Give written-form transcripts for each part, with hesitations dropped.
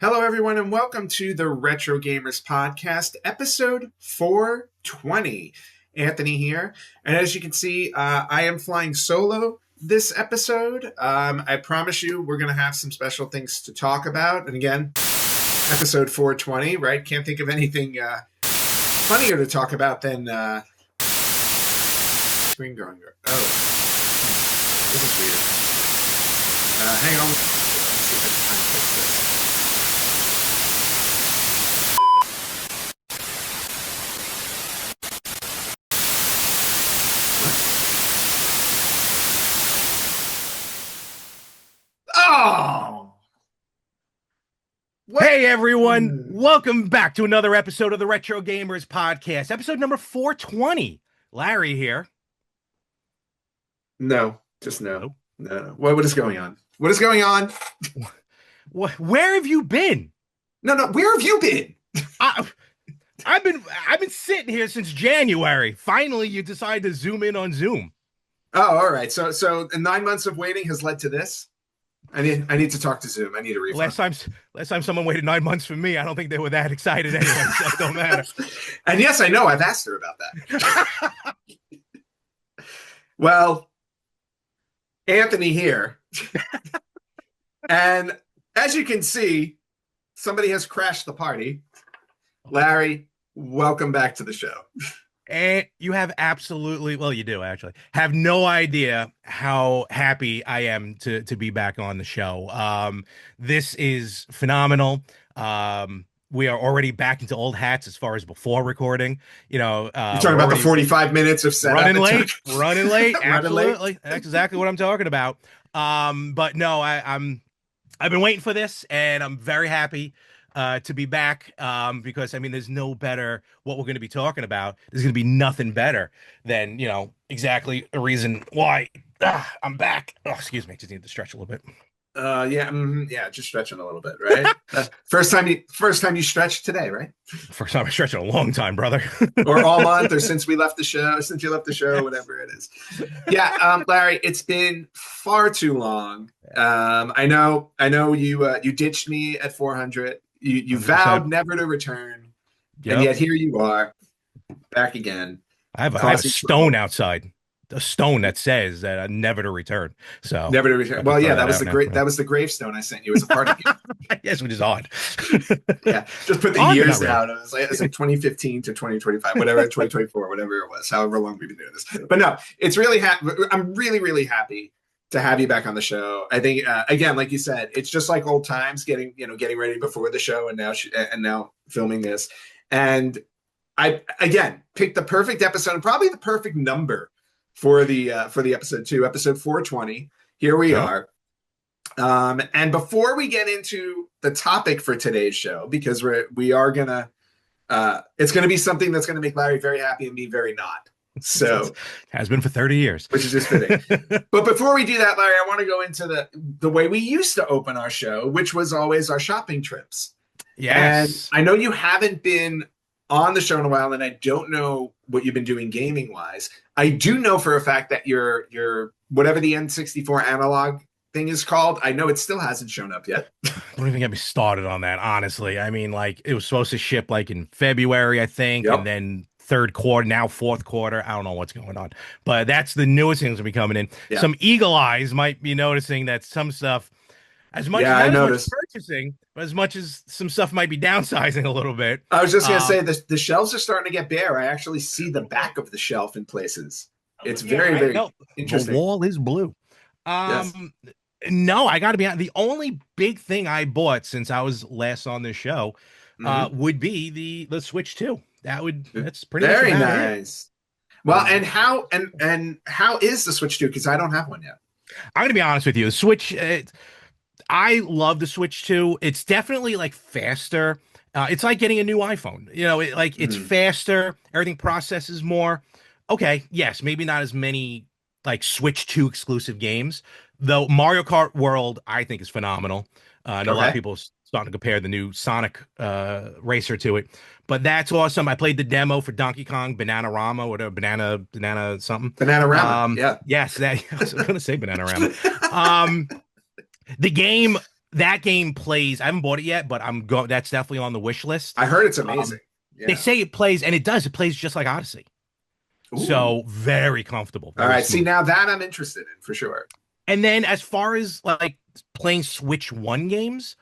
Hello, everyone, and welcome to the Retro Gamers Podcast, episode 420. Anthony here, and as you can see, I am flying solo this episode. I promise you we're going to have some special things to talk about, and again, episode 420, right? Can't think of anything funnier to talk about than screen growing. Oh, this is weird. Hang on. Let's see if I can find fix this. Oh! Hey everyone, welcome back to another episode of the Retro Gamers Podcast, episode number 420. Larry here. No, just no. No. What is going on? What is going on? Where have you been? No. Where have you been? I've been sitting here since January. Finally, you decide to zoom in on Zoom. Oh, all right. So 9 months of waiting has led to this. I need to talk to Zoom. I need a refund. Last time someone waited 9 months for me, I don't think they were that excited anyway, so it don't matter. And yes, I know. I've asked her about that. Well, Anthony here. And as you can see, somebody has crashed the party. Larry, welcome back to the show. And you have absolutely, well, you do actually have no idea how happy I am to be back on the show. This is phenomenal. We are already back into old hats as far as before recording. You know, you're talking about the 45 minutes of setup. Running late. Absolutely. That's exactly what I'm talking about. But no, I've been waiting for this, and I'm very happy to be back, because I mean, there's no better what we're going to be talking about. There's going to be nothing better than, you know, exactly a reason why I'm back. Oh, excuse me, just need to stretch a little bit. Yeah, just stretching a little bit, right? First time you stretched today, right? First time I stretched in a long time, brother. Or all month, or since you left the show, whatever it is. Yeah, Larry, it's been far too long. I know you ditched me at 400. You vowed never to return, and yet here you are, back again. I have a stone outside, a stone that says that never to return. So never to return. Well, yeah, that was the gravestone I sent you as a party gift. Yes, which is odd. Yeah, just put the years out. It was like 2015 to 2025, whatever, 2024, whatever it was. However long we've been doing this, but no, it's really I'm really happy to have you back on the show. I think again, like you said, it's just like old times, getting ready before the show, and now filming this. And I again picked the perfect episode, and probably the perfect number for the episode 2, episode 420. Here we are. And before we get into the topic for today's show, because we are gonna it's gonna be something that's gonna make Larry very happy and me very not. So has been for 30 years, which is just fitting. But before we do that, Larry, I want to go into the way we used to open our show, which was always our shopping trips. Yes. And I know you haven't been on the show in a while, and I don't know what you've been doing gaming wise. I do know for a fact that your whatever the N64 analog thing is called, I know it still hasn't shown up yet. Don't even get me started on that, honestly. I mean, like, it was supposed to ship like in February, I think, and then third quarter, now fourth quarter. I don't know what's going on, but that's the newest things will be coming in. Yeah. Some eagle eyes might be noticing that some stuff, as much as much purchasing, but as much as some stuff might be downsizing a little bit. I was just gonna say the shelves are starting to get bare. I actually see the back of the shelf in places. It's very interesting. The wall is blue. Yes. No, I got to be honest. The only big thing I bought since I was last on this show would be the Switch 2. That's pretty very nice. Well, and how is the Switch 2? Because I don't have one yet. I'm gonna be honest with you. The Switch, I love the Switch 2. It's definitely like faster. It's like getting a new iPhone. You know, it's faster. Everything processes more. Okay, yes, maybe not as many like Switch 2 exclusive games, though. Mario Kart World, I think, is phenomenal. I know a lot of people starting to compare the new Sonic racer to it. But that's awesome. I played the demo for Donkey Kong Bananarama, whatever, banana something. Bananarama, yeah. Yes, that I was gonna say Bananarama. The game, that game plays. I haven't bought it yet, but I'm going. That's definitely on the wish list. I heard it's amazing. They Yeah. say it plays, and it does. It plays just like Odyssey. Ooh. So very comfortable. All right. Smooth. See, now that I'm interested in for sure. And then as far as like playing Switch One games,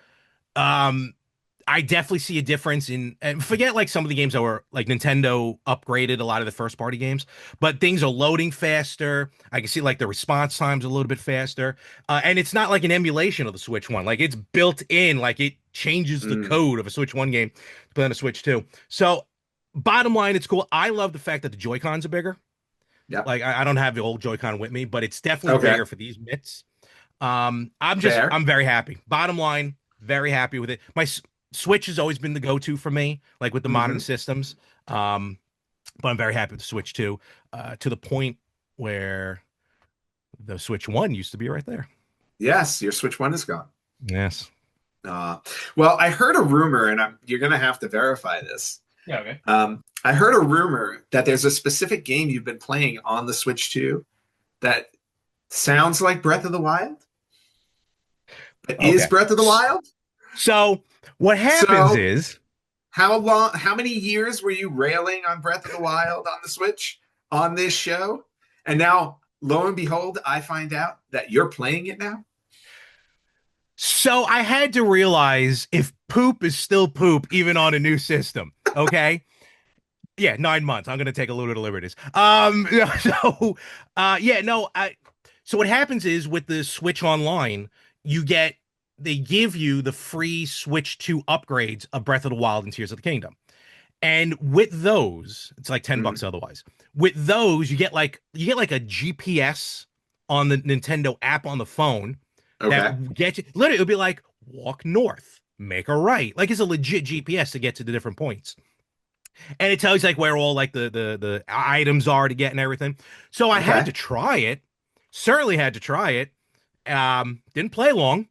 I definitely see a difference in, and forget like some of the games that were like Nintendo upgraded a lot of the first party games, but things are loading faster. I can see like the response times a little bit faster. And it's not like an emulation of the Switch One. Like it's built in, like it changes the code of a Switch One game to play on a Switch Two. So bottom line, it's cool. I love the fact that the Joy-Cons are bigger. Yeah. Like I don't have the old Joy-Con with me, but it's definitely bigger for these mitts. I'm very happy. Bottom line, very happy with it. My Switch has always been the go-to for me, like with the modern systems. But I'm very happy with the Switch 2, to the point where the Switch 1 used to be right there. Yes, your Switch 1 is gone. Yes. Well, I heard a rumor, and you're going to have to verify this. Yeah, okay. I heard a rumor that there's a specific game you've been playing on the Switch 2 that sounds like Breath of the Wild. But is Breath of the Wild? So what happens is, how many years were you railing on Breath of the Wild on the Switch on this show? And now, lo and behold, I find out that you're playing it now. So I had to realize if poop is still poop, even on a new system. Okay. Yeah, 9 months. I'm gonna take a little bit of liberties. So what happens is with the Switch Online, they give you the free Switch 2 upgrades of Breath of the Wild and Tears of the Kingdom. And with those, it's like $10 otherwise. With those, you get like a GPS on the Nintendo app on the phone that gets you, literally it'll be like walk north, make a right. Like it's a legit GPS to get to the different points. And it tells you like where all like the items are to get and everything. So I had to try it. Certainly had to try it. Didn't play long.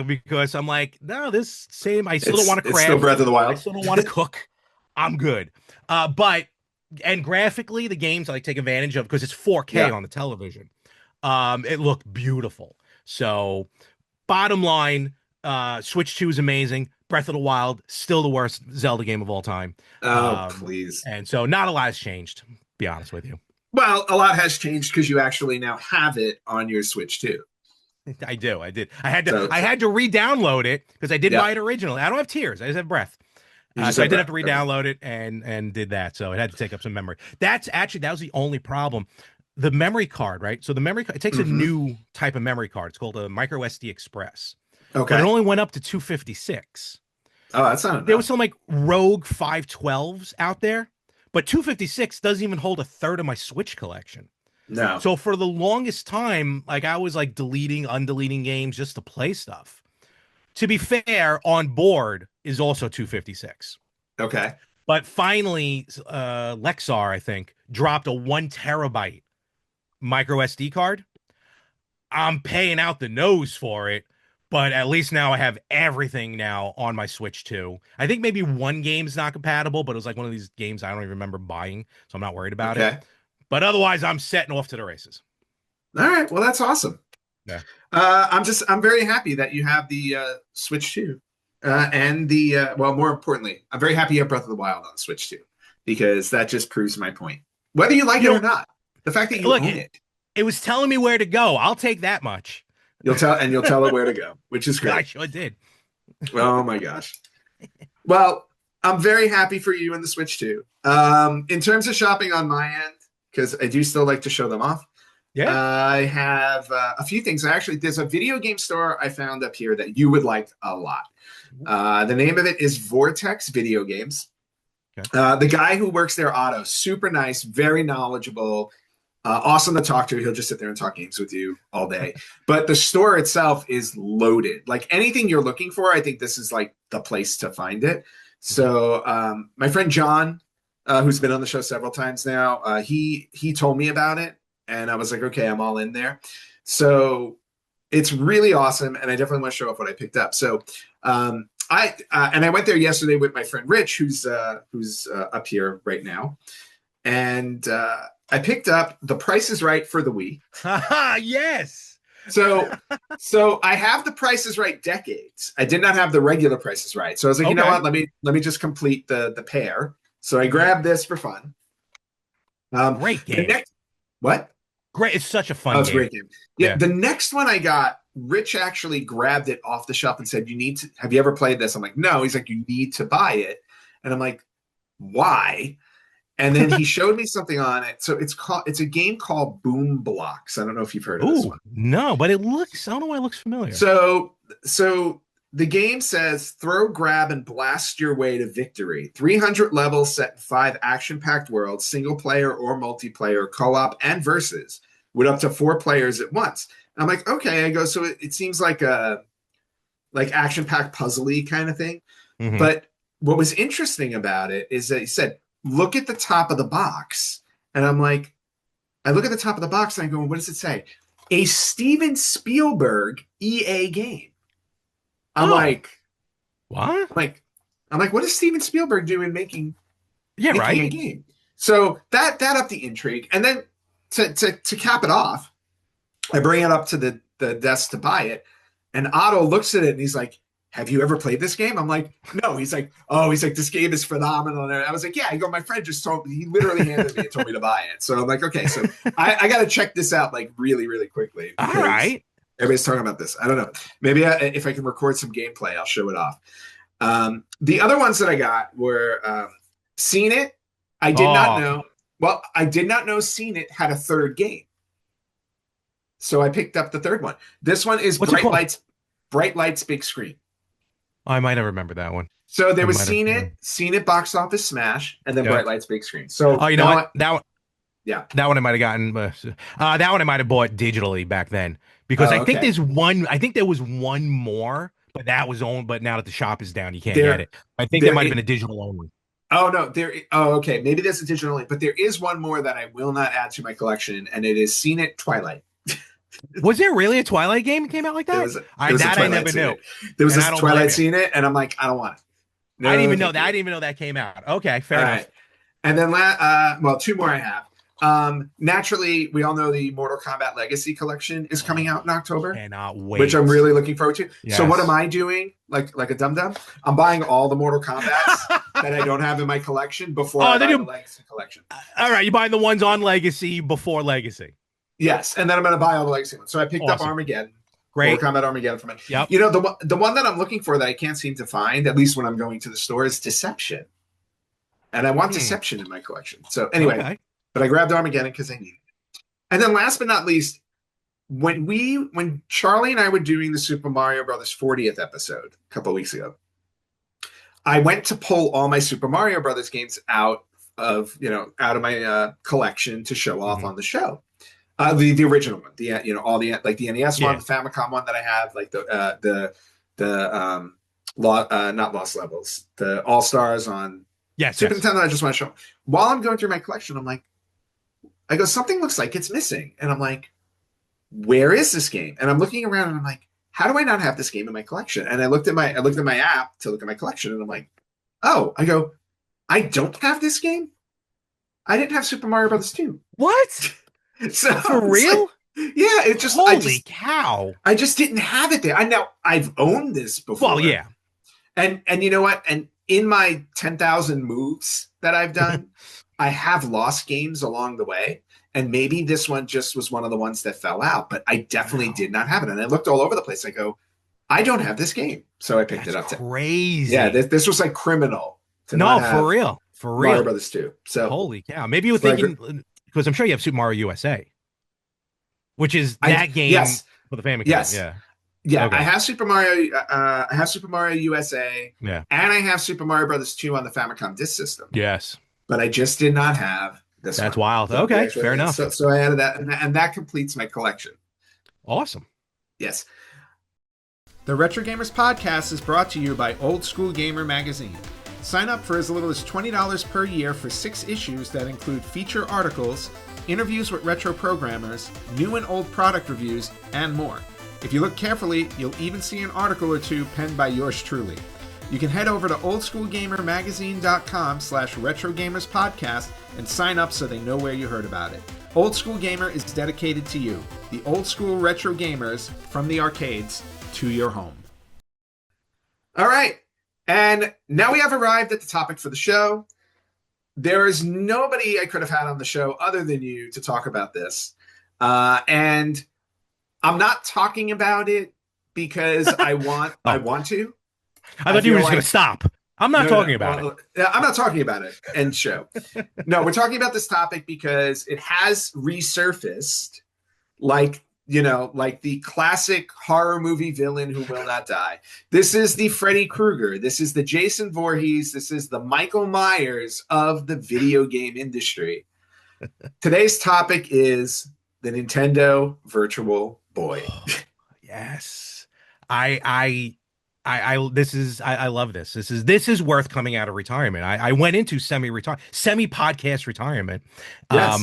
Because I'm like, no, I still don't want to craft. It's still Breath of the Wild. I still don't want to cook. I'm good. And graphically, the games I like take advantage of because it's 4K on the television. It looked beautiful. So bottom line, Switch 2 is amazing. Breath of the Wild, still the worst Zelda game of all time. Oh, please. And so not a lot has changed, to be honest with you. Well, a lot has changed because you actually now have it on your Switch 2. I do. I did. I had to re-download it because I did buy it originally. I don't have Tears. I just have Breath. So I did have to re-download it and did that. So it had to take up some memory. That was the only problem. The memory card, right? So the memory card, it takes a new type of memory card. It's called a micro SD Express. Okay. But it only went up to 256. Oh, that's not enough. There was some like rogue 512s out there, but 256 doesn't even hold a third of my Switch collection. No. So for the longest time, like I was like undeleting games just to play stuff. To be fair, on board is also 256. Okay. But finally, Lexar, I think, dropped a 1 terabyte micro SD card. I'm paying out the nose for it, but at least now I have everything now on my Switch 2. I think maybe one game's not compatible, but it was like one of these games I don't even remember buying, so I'm not worried about it. But otherwise, I'm setting off to the races. All right. Well, that's awesome. Yeah. I'm very happy that you have the Switch 2. And more importantly, I'm very happy you have Breath of the Wild on Switch 2 because that just proves my point. Whether you like it or not, the fact that you own it. It was telling me where to go. I'll take that much. You'll tell it where to go, which is great. I sure did. Oh my gosh. Well, I'm very happy for you in the Switch 2. In terms of shopping on my end, because I do still like to show them off. Yeah. I have a few things. There's a video game store I found up here that you would like a lot. The name of it is Vortex Video Games. Okay. The guy who works there, Otto, super nice, very knowledgeable, awesome to talk to. He'll just sit there and talk games with you all day. But the store itself is loaded. Like anything you're looking for, I think this is like the place to find it. So my friend John, who's been on the show several times now, he told me about it. And I was like, okay, I'm all in there. So It's really awesome, and I definitely want to show off what I picked up. So I went there yesterday with my friend Rich, who's up here right now, and I picked up The Price is Right for the Wii. Yes. So I have The Price is Right Decades. I did not have the regular Price is Right. So I was like, you know what? Let me just complete the pair. So I grabbed this for fun. Great game. What? Great. It's such a fun game. It's a great game. Yeah. The next one I got, Rich actually grabbed it off the shelf and said, have you ever played this? I'm like, no. He's like, you need to buy it. And I'm like, why? And then he showed me something on it. So it's a game called Boom Blocks. I don't know if you've heard of this one. No, but I don't know why it looks familiar. So the game says throw, grab, and blast your way to victory. 300 levels set in 5 action-packed worlds, single player or multiplayer, co-op, and versus, with up to 4 players at once. And I'm like, okay. I go, so it seems like a action-packed puzzle-y kind of thing. Mm-hmm. But what was interesting about it is that he said, look at the top of the box. And I'm like, I look at the top of the box and I go, what does it say? A Steven Spielberg EA game. I'm like, what? I'm like, what is Steven Spielberg doing making a game? So that upped the intrigue. And then to cap it off, I bring it up to the desk to buy it. And Otto looks at it and he's like, have you ever played this game? I'm like, no. He's like, this game is phenomenal. And I was like, yeah. I go, my friend just told me, he literally handed me and told me to buy it. So I'm like, okay, so I got to check this out like really, really quickly. All right. Everybody's talking about this. I don't know. Maybe if I can record some gameplay, I'll show it off. The other ones that I got were Seen It. I did not know. Well, I did not know Seen It had a third game. So I picked up the third one. This one is Bright Lights, Big Screen. I might have remembered that one. So there was Seen It box office smash, and then Bright Lights Big Screen. So you know what? That one. Yeah, that one I might have gotten. That one I might have bought digitally back then because I think there's one. I think there was one more, but that was owned. But now that the shop is down, you can't get it. I think there might have been a digital only. Oh no, okay. Maybe there's a digital only, but there is one more that I will not add to my collection, and it is Seen It Twilight. Was there really a Twilight game that came out like that? I never knew. There was a Twilight Seen It, and I'm like, I don't want it. No, I didn't even know that. I didn't even know that came out. Okay, fair enough. Right. And then, 2 more I have. Naturally, we all know the Mortal Kombat Legacy collection is coming out in October. Cannot wait. Which I'm really looking forward to. Yes. So what am I doing? Like a dum-dum? I'm buying all the Mortal Kombats that I don't have in my collection before I buy the Legacy collection. All right, you're buying the ones on Legacy before Legacy. Yes, and then I'm going to buy all the Legacy ones. So I picked up Armageddon. Great. Mortal Kombat Armageddon from it. Yep. You know, the one that I'm looking for that I can't seem to find, at least when I'm going to the store, is Deception. And I want Deception in my collection. So anyway, but I grabbed Armageddon because I needed it. And then last but not least, when Charlie and I were doing the Super Mario Brothers 40th episode a couple of weeks ago, I went to pull all my Super Mario Brothers games out of my collection to show off on the show. The original one, all the the NES one, the Famicom one that I have, like not Lost Levels, the All Stars on Super Nintendo. I just want to show them. While I'm going through my collection, I go, something looks like it's missing, and I'm like, where is this game? And I'm looking around, and I'm like, how do I not have this game in my collection? And I looked at my app to look at my collection, and I'm like, I don't have this game. I didn't have Super Mario Brothers 2. What? So for real? It just holy cow! I just didn't have it there. I've owned this before. Well, yeah, and you know what? And in my 10,000 moves that I've done, I have lost games along the way, and maybe this one just was one of the ones that fell out. But I definitely did not have it, and I looked all over the place. I go, I don't have this game, so I picked it up. Crazy. Yeah, this was like criminal. For real. Mario Brothers 2. So holy cow! Maybe you were thinking. Because I'm sure you have Super Mario USA, which is that game for the Famicom. Yes. Yeah. Okay. I have Super Mario. I have Super Mario USA. Yeah. And I have Super Mario Brothers 2 on the Famicom disk system. Yes. But I just did not have this. That's wild. So okay, fair enough. So I added that, and that completes my collection. Awesome. Yes. The Retro Gamers Podcast is brought to you by Old School Gamer Magazine. Sign up for as little as $20 per year for 6 issues that include feature articles, interviews with retro programmers, new and old product reviews, and more. If you look carefully, you'll even see an article or two penned by yours truly. You can head over to oldschoolgamermagazine.com/retrogamerspodcast and sign up so they know where you heard about it. Old School Gamer is dedicated to you, the old school retro gamers from the arcades to your home. All right. And now we have arrived at the topic for the show. There is nobody I could have had on the show other than you to talk about this. And I'm not talking about it because I want to. I thought you were just going to stop. I'm not talking about it. I'm not talking about it. End show. No, we're talking about this topic because it has resurfaced like the classic horror movie villain who will not die. This is the Freddy Krueger. This is the Jason Voorhees. This is the Michael Myers of the video game industry. Today's topic is the Nintendo Virtual Boy. Yes. I love this. This is worth coming out of retirement. I went into semi-podcast retirement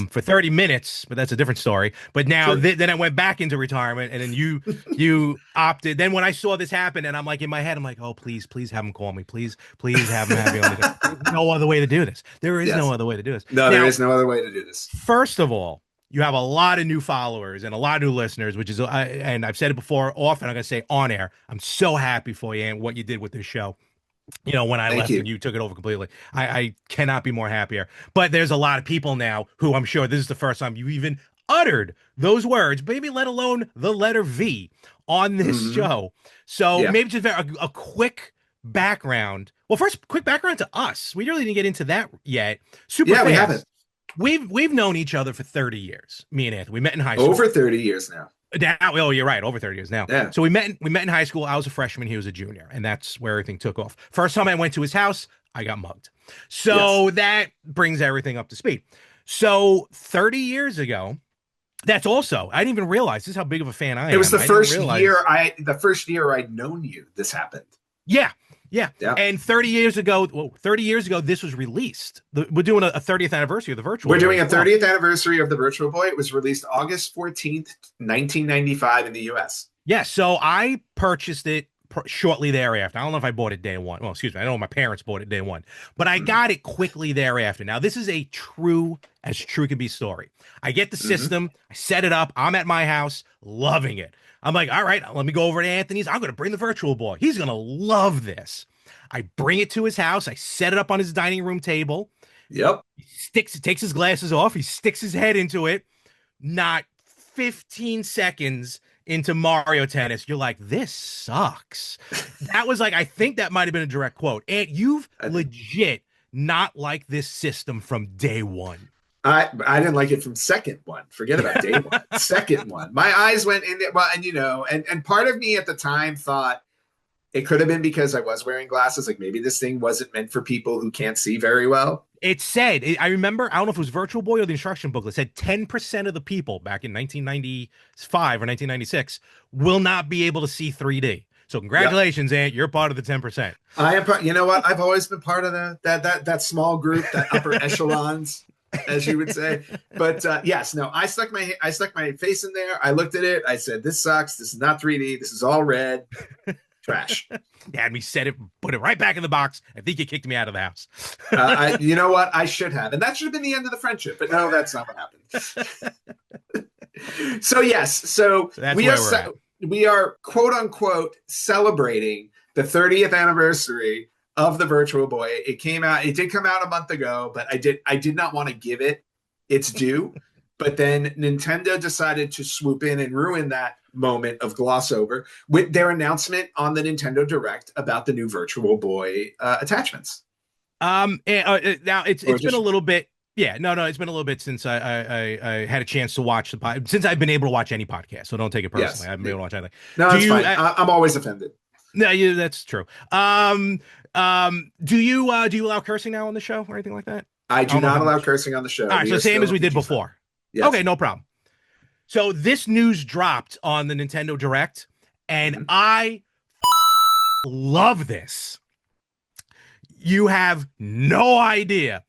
for 30 minutes, but that's a different story. But now then I went back into retirement, and then you opted. Then when I saw this happen, and I'm like in my head, I'm like, oh, please have him call me. Please have him me on the show. There's no other way to do this. There is no other way to do this. No, there is no other way to do this. First of all, you have a lot of new followers and a lot of new listeners, which is, and I've said it before, often I'm going to say on air, I'm so happy for you and what you did with this show. When I left and you took it over completely, I cannot be more happier. But there's a lot of people now who I'm sure this is the first time you even uttered those words, maybe let alone the letter V on this show. So maybe just a quick background. Well, first, quick background to us. We really didn't get into that yet. Super fast. We haven't. We've known each other for 30 years. Me and Anthony. We met in high school. Over 30 years now. Oh, you're right. Over 30 years now. Yeah. So we met in high school. I was a freshman. He was a junior. And that's where everything took off. First time I went to his house, I got mugged. So that brings everything up to speed. So 30 years ago, that's also, I didn't even realize this is how big of a fan I am. It was the first year I'd known you, this happened. Yeah. And 30 years ago, this was released. We're doing a 30th anniversary of the Virtual Boy. We're doing a 30th anniversary of the Virtual Boy. It was released August 14th, 1995 in the U.S. Yeah, so I purchased it shortly thereafter. I don't know if I bought it day one. Well, excuse me. I know my parents bought it day one. But I got it quickly thereafter. Now, this is a true can be story. I get the system. I set it up. I'm at my house, loving it. I'm like, all right, let me go over to Anthony's. I'm going to bring the Virtual Boy. He's going to love this. I bring it to his house. I set it up on his dining room table. Yep. He takes his glasses off. He sticks his head into it. Not 15 seconds into Mario Tennis, you're like, this sucks. That was like, I think that might have been a direct quote. And you've legit not liked this system from day one. I didn't like it from second one. Forget about day one. Second one. My eyes went in it. Well, and part of me at the time thought it could have been because I was wearing glasses. Like maybe this thing wasn't meant for people who can't see very well. It said, I remember, I don't know if it was Virtual Boy or the instruction booklet, said 10% of the people back in 1995 or 1996 will not be able to see 3D. So congratulations, Ant. You're part of the 10%. I am part. You know what? I've always been part of that small group, that upper echelons, as you would say. But yes, no, I stuck my face in there. I looked at it. I said, this sucks. This is not 3D. This is all red. Trash. You had me set it, put it right back in the box. I think you kicked me out of the house. You know what? I should have. And that should have been the end of the friendship. But no, that's not what happened. So yes. So we are quote unquote celebrating the 30th anniversary of the Virtual Boy. It did come out a month ago, but I did not want to give it its due. But then Nintendo decided to swoop in and ruin that moment of gloss over with their announcement on the Nintendo Direct about the new Virtual Boy attachments. Now it's been a little bit. Yeah, no, it's been a little bit since I had a chance to watch since I've been able to watch any podcast. So don't take it personally. Yes. I haven't been able to watch anything. No, it's fine. I'm always offended. No, that's true. Do you allow cursing now on the show or anything like that? I do not allow cursing on the show. All right, so same as we did before. Yes. Okay, no problem. So this news dropped on the Nintendo Direct, and I love this. You have no idea.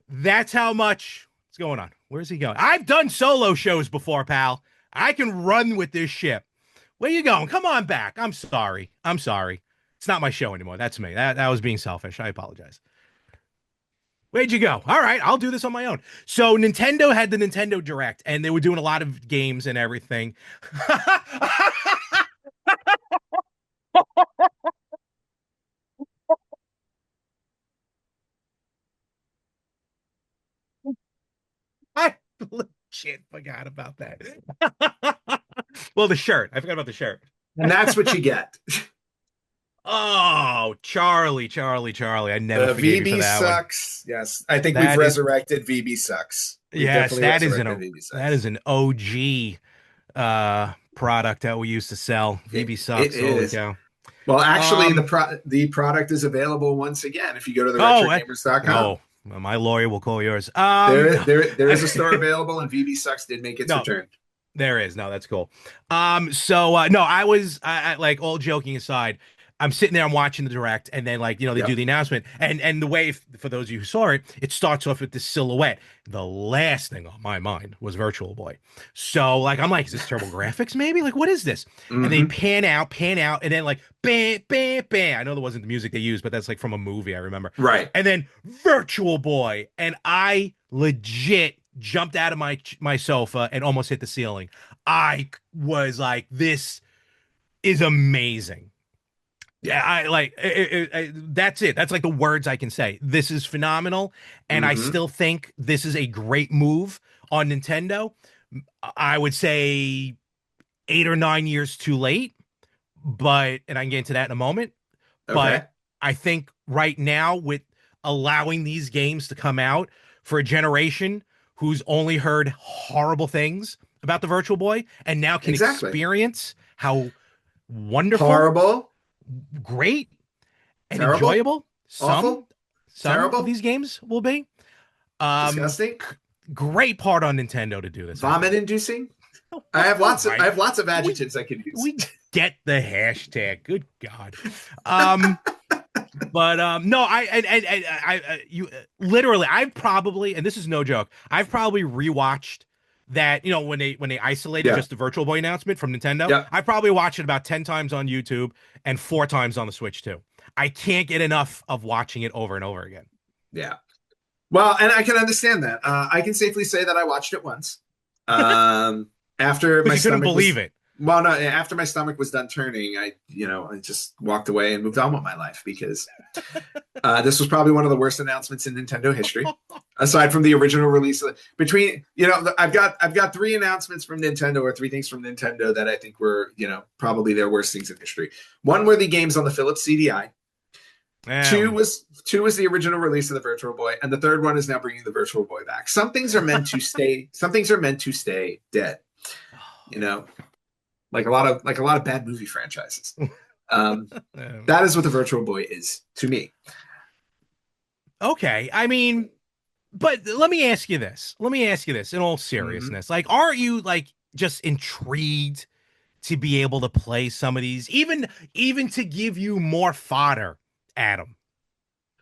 That's how much. What's going on? Where's he going? I've done solo shows before, pal. I can run with this ship. Where you going? Come on back. I'm sorry. I'm sorry. It's not my show anymore. That's me. That was being selfish. I apologize. Where'd you go? All right, I'll do this on my own. So Nintendo had the Nintendo Direct, and they were doing a lot of games and everything. I legit forgot about that. Well, the shirt. I forgot about the shirt. And that's what you get. Oh, Charlie, Charlie, Charlie. I never forgave you for VB that one. sucks. Yes. I think we've That is, resurrected VB sucks. We've yes, definitely resurrected VB that sucks. is an OG product that we used to sell. VB It sucks. Holy is. cow. Well, actually, Um, the product is available once again if you go to the oh, retrogamers.com. oh, well, my lawyer will call yours. There is a store available, and VB sucks did make its No, return. there is. No, that's cool. No, like all joking aside, I'm sitting there, I'm watching the direct, and then like, they do Yep. the announcement, and the way, for those of you who saw it, it starts off with this silhouette. The last thing on my mind was Virtual Boy. So like, I'm like, is this Turbo Graphics maybe? Like, what is this? And they Hmm. pan out, and then like bam, bam, bam. I know that wasn't the music they used, but that's like from a movie I remember. Right. And then Virtual Boy, and I legit jumped out of my sofa and almost hit the ceiling. I was like, this is amazing. Yeah, I like that's it. That's like the words I can say. This is phenomenal, and I Hmm. still think this is a great move on Nintendo. I would say 8 or 9 years too late, but and I can get into that in a moment. But Okay. I think right now, with allowing these games to come out for a generation who's only heard horrible things about the Virtual Boy and now can Exactly. experience how wonderful, Horrible. great, and Terrible. enjoyable Awful. some of Terrible. these games will be. Um, Disgusting. Great part on Nintendo to do this, I Vomit think. inducing. All I right, have lots of we adjectives I could use. we get the hashtag. Good God. But no, you literally, I've probably, and this is no joke, I've probably rewatched that, when they isolated Yeah. just the Virtual Boy announcement from Nintendo. Yeah. I probably watched it about 10 times on YouTube and 4 times on the Switch too. I can't get enough of watching it over and over again. Yeah. Well, and I can understand that. I can safely say that I watched it once. Um, after Because my you couldn't stomach believe was it. well, no, after my stomach was done turning, I just walked away and moved on with my life because this was probably one of the worst announcements in Nintendo history, aside from the original release. Between I've got three announcements from Nintendo, or three things from Nintendo that I think were probably their worst things in history. One were the games on the Philips CDI. Yeah. Two was the original release of the Virtual Boy, and the third one is now bringing the Virtual Boy back. Some things are meant to stay. Some things are meant to stay dead. You know, like a lot of bad movie franchises. Um, that is what the Virtual Boy is to me. Okay. I mean, but let me ask you this. Let me ask you this in all Mm-hmm. seriousness. Like, aren't you like just intrigued to be able to play some of these, even to give you more fodder, Adam?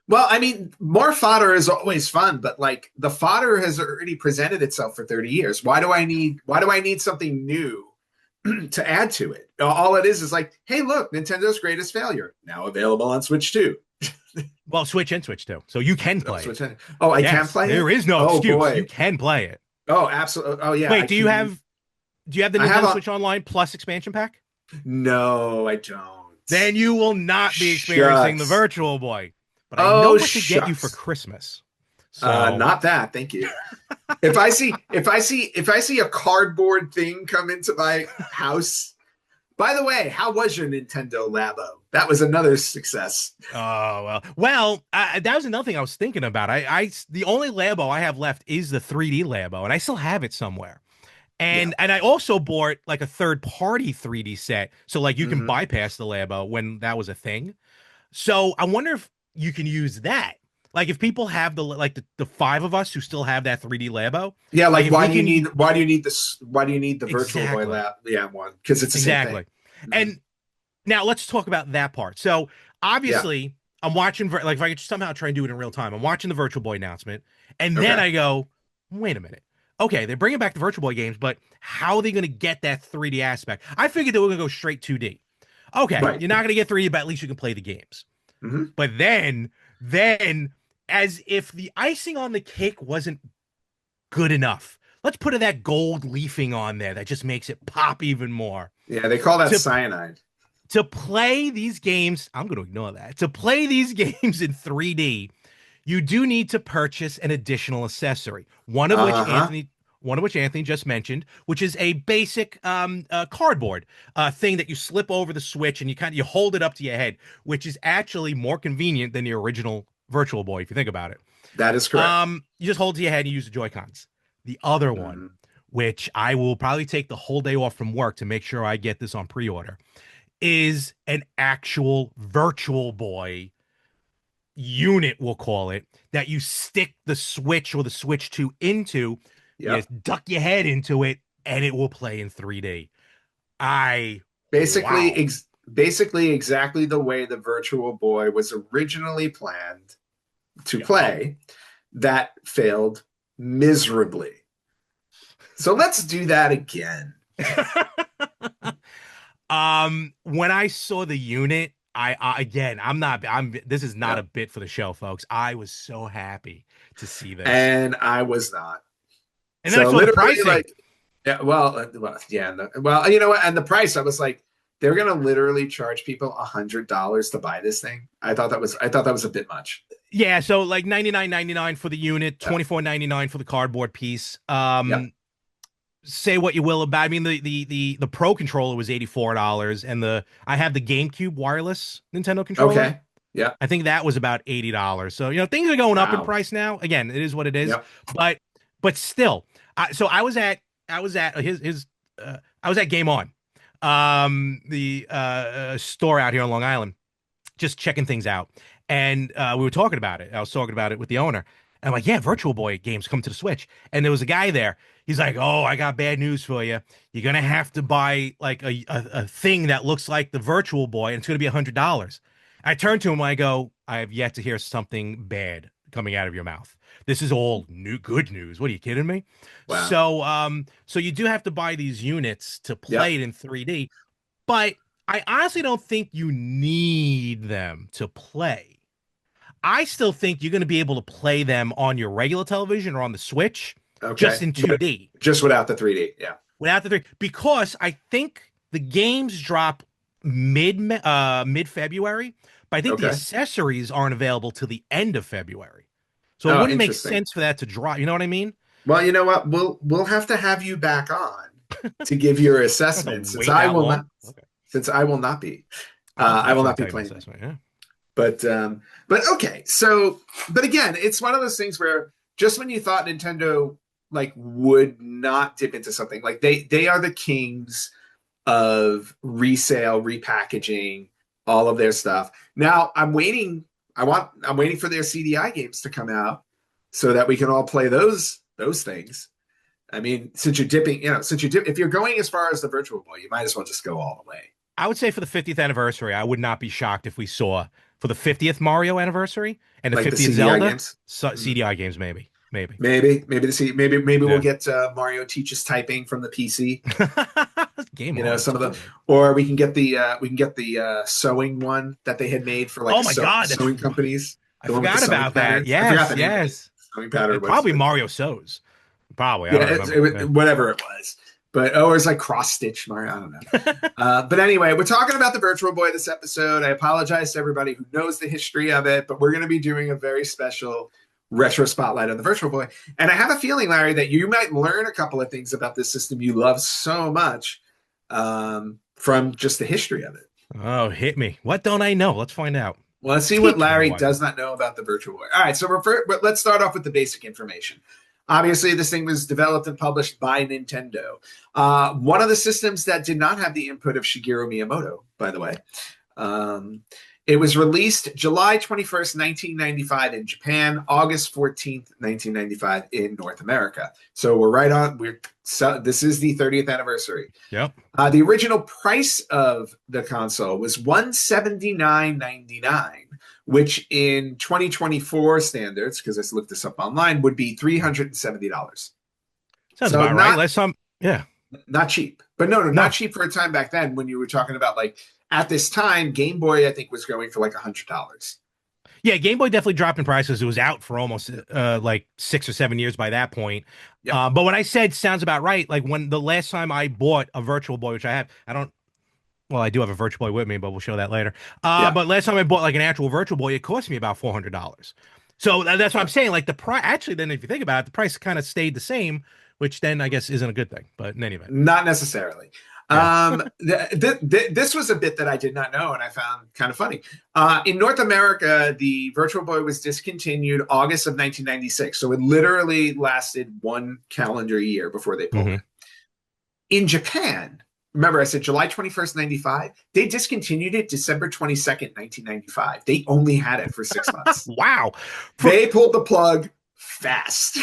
Well, I mean, more fodder is always fun, but like the fodder has already presented itself for 30 years. Why do I need something new to add to it? All it is like, hey, look, Nintendo's greatest failure now available on Switch 2. Well, Switch and Switch too, so you can Oh, play it. Switch. Oh, I can Yes, play it. there is no Oh excuse. You boy. can play it. Oh, absolutely. Oh yeah, Wait, I can. do you have the I have Nintendo a Switch Online Plus expansion pack? no, I don't. Then you will not be experiencing the Shucks. Virtual Boy. But I know Oh what to get you for shucks. Christmas. So, Not that. Thank you. If I see a cardboard thing come into my house. By the way, how was your Nintendo Labo? That was another success. oh well, that was another thing I was thinking about. The only Labo I have left is the 3D Labo, and I still have it somewhere. Yeah. And I also bought like a third party 3D set, so like you can Hmm. bypass the Labo when that was a thing. So I wonder if you can use that. Like if people have the five of us who still have that 3D Labo, Yeah, like like if we can why do you need this? Why do you need the Virtual Boy exactly, Lab? Yeah, one because it's the same thing. exactly. Hmm. And now let's talk about that part. So Yeah. obviously I'm watching like if I could somehow try and do it in real time, I'm watching the Virtual Boy announcement, and then Okay. I go, wait a minute. okay, they're bringing back the Virtual Boy games, but how are they going to get that 3D aspect? I figured they were going to go straight 2D. Okay, Right. you're not going to get 3D, but at least you can play the games. Hmm. But then, as if the icing on the cake wasn't good enough, let's put that gold leafing on there that just makes it pop even more. Yeah, they call that To cyanide. to play these games, I'm going to ignore that. To play these games in 3D, you do need to purchase an additional accessory. Uh-huh. One of which Anthony just mentioned, which is a basic cardboard thing that you slip over the Switch and you hold it up to your head, which is actually more convenient than the original Virtual Boy if you think about it. That is correct. You just hold it to your head and you use the Joy Cons. The other one, Mhm. which I will probably take the whole day off from work to make sure I get this on pre-order, is an actual Virtual Boy unit, we'll call it, that you stick the Switch or the Switch 2 into, you Yep. duck your head into it, and it will play in 3D. I Basically, wow. basically exactly the way the Virtual Boy was originally planned to Yup. play, that failed miserably. So let's do that again. When I saw the unit, I again, I'm this is not a Yep. bit for the show, folks. I was so happy to see this. And I was not. And then I So saw the literally, pricing. like, yeah, yeah, well, you know what? And the price, I was like, they're gonna literally charge people $100 to buy this thing. I thought that was a bit much. Yeah, so like 99.99 for the unit, Yep. 24.99 for the cardboard piece. Yep. Say what you will about, I mean, the Pro controller was $84, and the I have the GameCube wireless Nintendo controller. Okay. Yep. I think that was about $80. So, things are going up in Wow. price now. Again, it is what it is. Yep. But still, so I was at his I was at Game On, the store out here on Long Island, just checking things out. And we were talking about it. I was talking about it with the owner. And I'm like, yeah, Virtual Boy games come to the Switch. And there was a guy there. He's like, oh, I got bad news for you. You're gonna have to buy like a thing that looks like the Virtual Boy, and it's gonna be $100. I turned to him. I go, I have yet to hear something bad coming out of your mouth. This is all new good news. What are you kidding me? Wow. So you do have to buy these units to play Yep. it in 3D, but I honestly don't think you need them to play. I still think you're going to be able to play them on your regular television or on the Switch just Okay. in But 2D just without the 3D. Yeah. without the three, because I think the games drop mid February, but I think the Okay. accessories aren't available till the end of February. So it Oh, wouldn't make interesting. sense for that to drop. You know what I mean? Well, you know what? We'll have to have you back on to give your I have to assessment, wait that long. Okay. since I will not be I'll I will definitely not be tell you my playing it. assessment. Yeah. But okay. So but again, it's one of those things where just when you thought Nintendo like would not dip into something, like they are the kings of resale, repackaging, all of their stuff. Now I'm waiting. I'm waiting for their CDI games to come out so that we can all play those things. I mean, since you're dipping, if you're going as far as the Virtual Boy, you might as well just go all the way. I would say for the 50th anniversary, I would not be shocked if we saw for the 50th Mario anniversary and the Like the 50th CDI Zelda games. Mhm. CDI games, maybe. Maybe we'll Yeah. get Mario teaches typing from the PC. Game on, Some of the, totally. or we can get the sewing one that they had made for like Oh my God, that's sewing companies. I The one with the forgot sewing about that. patterns. I forgot Yes, the name of it. yes. Sewing pattern was, Probably but Mario So's. Probably, I yeah, don't remember. Yeah. whatever it was. But it was like cross stitch Mario. I don't know. But anyway, we're talking about the Virtual Boy this episode. I apologize to everybody who knows the history of it, but we're going to be doing a very special retro spotlight on the Virtual Boy. And I have a feeling, Larry, that you might learn a couple of things about this system you love so much from just the history of it. Oh, hit me. What don't I know? Let's find out. Well, let's see what Take me Larry away. does not know about the Virtual Boy. All right, so let's start off with the basic information. Obviously, this thing was developed and published by Nintendo. One of the systems that did not have the input of Shigeru Miyamoto, by the way. It was released July 21st, 1995 in Japan, August 14th, 1995 in North America. So we're right on. This is the 30th anniversary. Yep. The original price of the console was $179.99, which in 2024 standards, because I looked this up online, would be $370. Sounds So about right. Last time, yeah. not cheap, but no, not No. cheap for a time back then when you were talking about like at this time, Game Boy, I think was going for like $100. Yeah, Game Boy definitely dropped in prices. It was out for almost like 6 or 7 years by that point. Yep. But when I said sounds about right, like when the last time I bought a Virtual Boy, which I don't, well, I do have a Virtual Boy with me, but we'll show that later. Yeah. But last time I bought like an actual Virtual Boy, it cost me about $400. So that's what I'm saying. Like the price, actually, then if you think about it, the price kind of stayed the same, which then I guess isn't a good thing. But in any event, Not necessarily. yeah. This was a bit that I did not know and I found kind of funny. In North America, the Virtual Boy was discontinued August of 1996. So it literally lasted one calendar year before they pulled it. In Japan, remember I said July 21st, 95? They discontinued it December 22nd, 1995. They only had it for 6 months. Wow. They pulled the plug fast.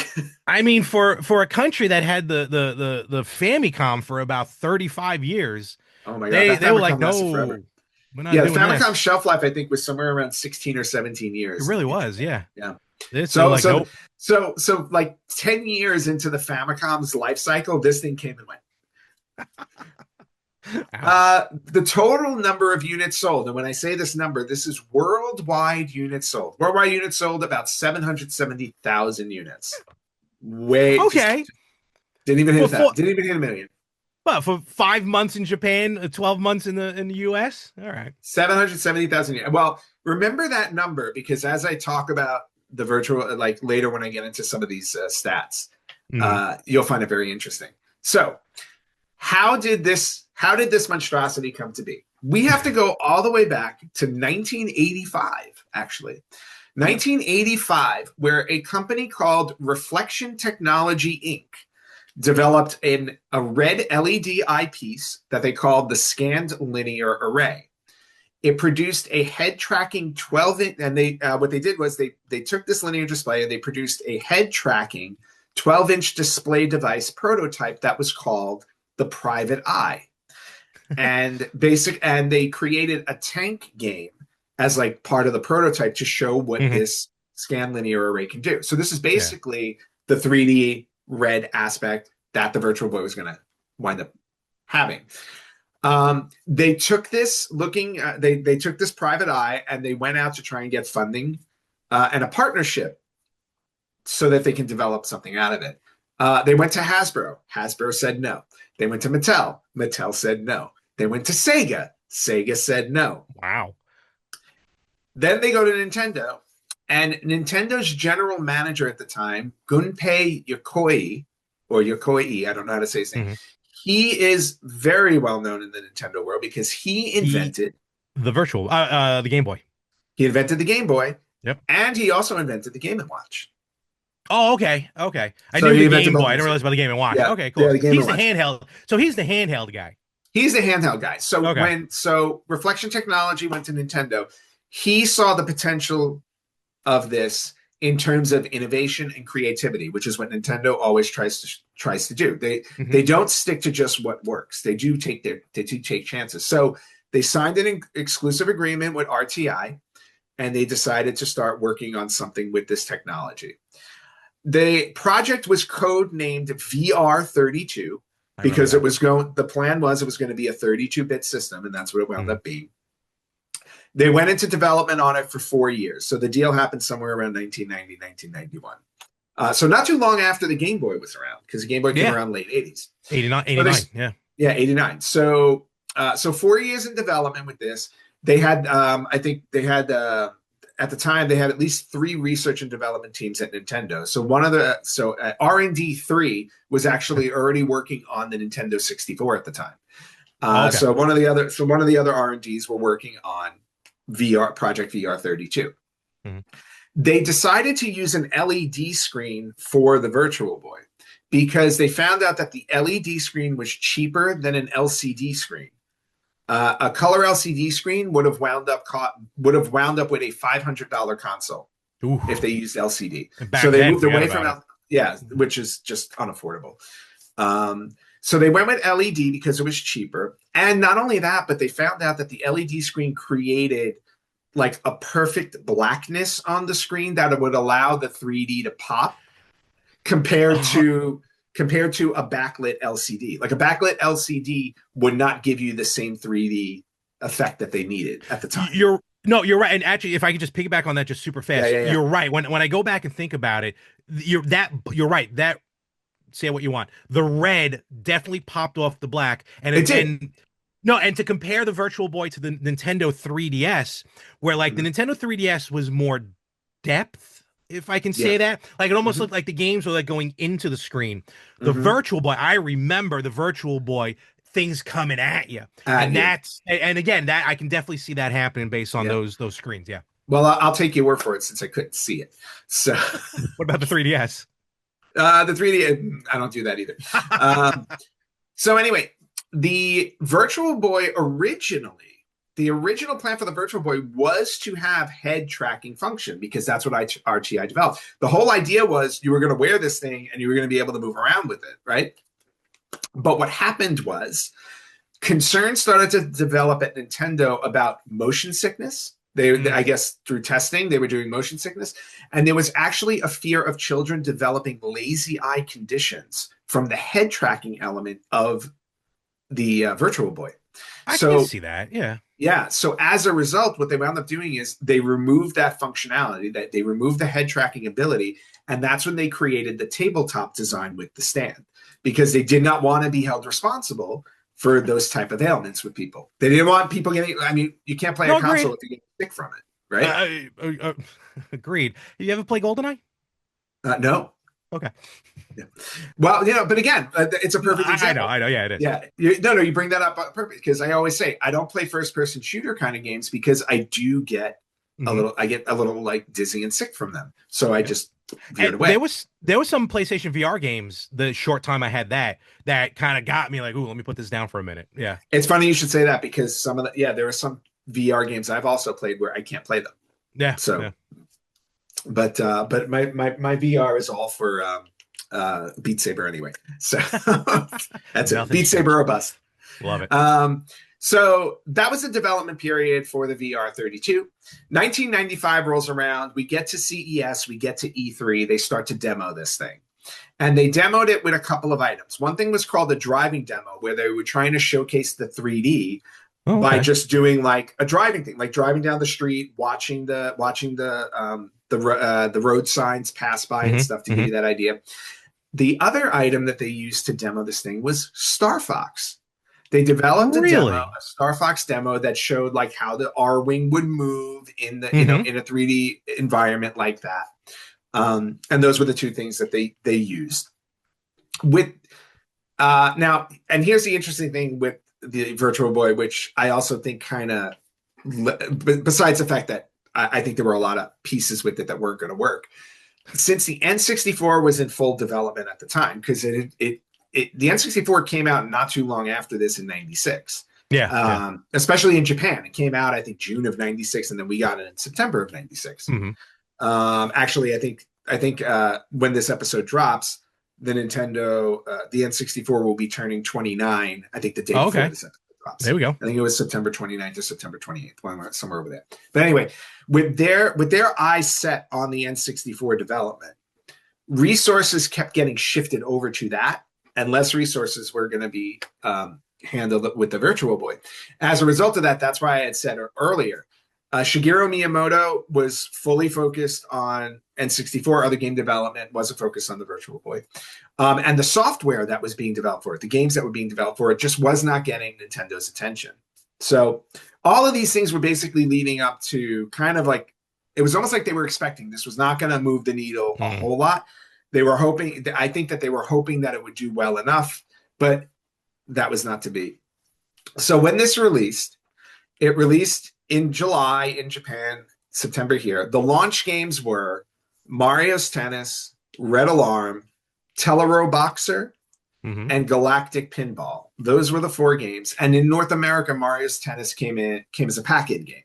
I mean, for a country that had the Famicom for about 35 years, oh my god, they were like, no, we're not yeah, doing the Famicom this. shelf life I think was somewhere around 16 or 17 It years. really was, yeah. Yeah. So like, nope. So like 10 years into the Famicom's life cycle, this thing came and went. The total number of units sold, and when I say this number, this is worldwide units sold. Worldwide units sold about 770,000 units. Okay. Didn't even hit that. Didn't even hit a million. But for 5 months in Japan, 12 months in the US, all right. 770,000 units. Well, remember that number because as I talk about the virtual, like later when I get into some of these stats, you'll find it very interesting. So, how did this monstrosity come to be? We have to go all the way back to 1985, actually. 1985, where a company called Reflection Technology, Inc. developed a red LED eyepiece that they called the Scanned Linear Array. It produced a head tracking 12-inch, and what they did was they took this linear display and they produced a head tracking 12-inch display device prototype that was called the Private Eye. And they created a tank game as like part of the prototype to show what this scan linear array can do. So this is basically the 3D red aspect that the Virtual Boy was going to wind up having. They took this they took this Private Eye and they went out to try and get funding and a partnership so that they can develop something out of it. They went to Hasbro. Hasbro said no. They went to Mattel. Mattel said no. They went to Sega. Sega said no. Wow. Then they go to Nintendo. And Nintendo's general manager at the time, Gunpei Yokoi, or Yokoi, I don't know how to say his name. He is very well known in the Nintendo world because he invented the Game Boy. He invented the Game Boy. Yep. And he also invented the Game & Watch. Oh, okay. I knew the Game Boy. I didn't realize about the Game & Watch. Yeah, okay, cool. Yeah, he's the handheld. So he's the handheld guy. He's the handheld guy. So when Reflection Technology went to Nintendo, he saw the potential of this in terms of innovation and creativity, which is what Nintendo always tries to do. They don't stick to just what works. They do take chances. So they signed an exclusive agreement with RTI, and they decided to start working on something with this technology. The project was codenamed VR32 because the plan was it was going to be a 32-bit system, and that's what it wound up being. They went into development on it for 4 years. So the deal happened somewhere around 1990, 1991. So not too long after the Game Boy was around, because the Game Boy came around late 80s. 89, yeah. Yeah, 89. So 4 years in development with this. They had, at the time, they had at least 3 research and development teams at Nintendo. So R&D 3 was actually already working on the Nintendo 64 at the time. So one of the other R&Ds were working on Project VR32. They decided to use an LED screen for the Virtual Boy because they found out that the LED screen was cheaper than an LCD screen. A color LCD screen would have wound up with a $500 console if they used LCD. So they moved away from which is just unaffordable. So they went with LED because it was cheaper. And not only that, but they found out that the LED screen created like a perfect blackness on the screen that would allow the 3D to pop compared to compared to a backlit LCD. Like a backlit LCD would not give you the same 3D effect that they needed at the time. You're right. And actually, if I could just piggyback on that just super fast, you're right. When I go back and think about it, you're right. That, say what you want. The red definitely popped off the black, and it did. And to compare the Virtual Boy to the Nintendo 3DS, where like the Nintendo 3DS was more depth, if I can say that. Like it almost looked like the games were like going into the screen. The Virtual Boy, I remember the Virtual Boy, things coming at you. And again, that I can definitely see that happening based on those screens. Yeah. Well, I'll take your word for it since I couldn't see it. So what about the 3DS? The 3D, I don't do that either. So anyway, the Virtual Boy the original plan for the Virtual Boy was to have head tracking function because that's what RTI developed. The whole idea was you were going to wear this thing and you were going to be able to move around with it, right? But what happened was concerns started to develop at Nintendo about motion sickness. I guess through testing, they were doing motion sickness. And there was actually a fear of children developing lazy eye conditions from the head tracking element of the Virtual Boy. I can see that. Yeah. Yeah. So as a result, what they wound up doing is they removed that functionality, that they removed the head tracking ability. And that's when they created the tabletop design with the stand, because they did not want to be held responsible for those type of ailments with people. They didn't want people getting, I mean, you can't play a console if you get sick from it, right? Agreed. You ever play GoldenEye? No. Okay. Yeah. Well, but again, it's a perfect example. I know. Yeah, it is. Yeah. You bring that up perfect, because I always say I don't play first-person shooter kind of games because I do get a little like dizzy and sick from them. So I just veered away. There was some PlayStation VR games the short time I had that kind of got me like, ooh, let me put this down for a minute. Yeah. It's funny you should say that, because there are some VR games I've also played where I can't play them. Yeah. So yeah. But my VR is all for Beat Saber anyway. So that's it. Beat Saber or bust. Love it. So that was the development period for the VR32. 1995 rolls around. We get to CES. We get to E3. They start to demo this thing. And they demoed it with a couple of items. One thing was called the driving demo, where they were trying to showcase the 3D by just doing like a driving thing, like driving down the street, watching the road signs pass by and stuff to give you that idea. The other item that they used to demo this thing was Star Fox. They developed a Star Fox demo that showed like how the R-Wing would move in the in a 3D environment like that. And those were the two things that they used. With now, and here's the interesting thing with the Virtual Boy, which I also think kind of, besides the fact that I think there were a lot of pieces with it that weren't going to work. Since the N64 was in full development at the time, because the N64 came out not too long after this in 96. Yeah. Especially in Japan. It came out, I think, June of 96, and then we got it in September of 96. Actually, I think when this episode drops, the Nintendo, the N64 will be turning 29, I think the day before this episode drops. There we go. I think it was September 29th or September 28th, somewhere over there. But anyway, with their eyes set on the N64 development, resources kept getting shifted over to that, and less resources were going to be handled with the Virtual Boy. As a result of that, that's why I had said earlier, Shigeru Miyamoto was fully focused on N64. Other game development wasn't focused on the Virtual Boy. And the software that was being developed for it, the games that were being developed for it, just was not getting Nintendo's attention. So all of these things were basically leading up to kind of like, it was almost like they were expecting this was not going to move the needle a whole lot. They were hoping, I think that they were hoping that it would do well enough, but that was not to be. So when this released, it released in July in Japan, September here. The launch games were Mario's Tennis, Red Alarm, Telero Boxer, and Galactic Pinball. Those were the 4 games. And in North America, Mario's Tennis came as a packet game.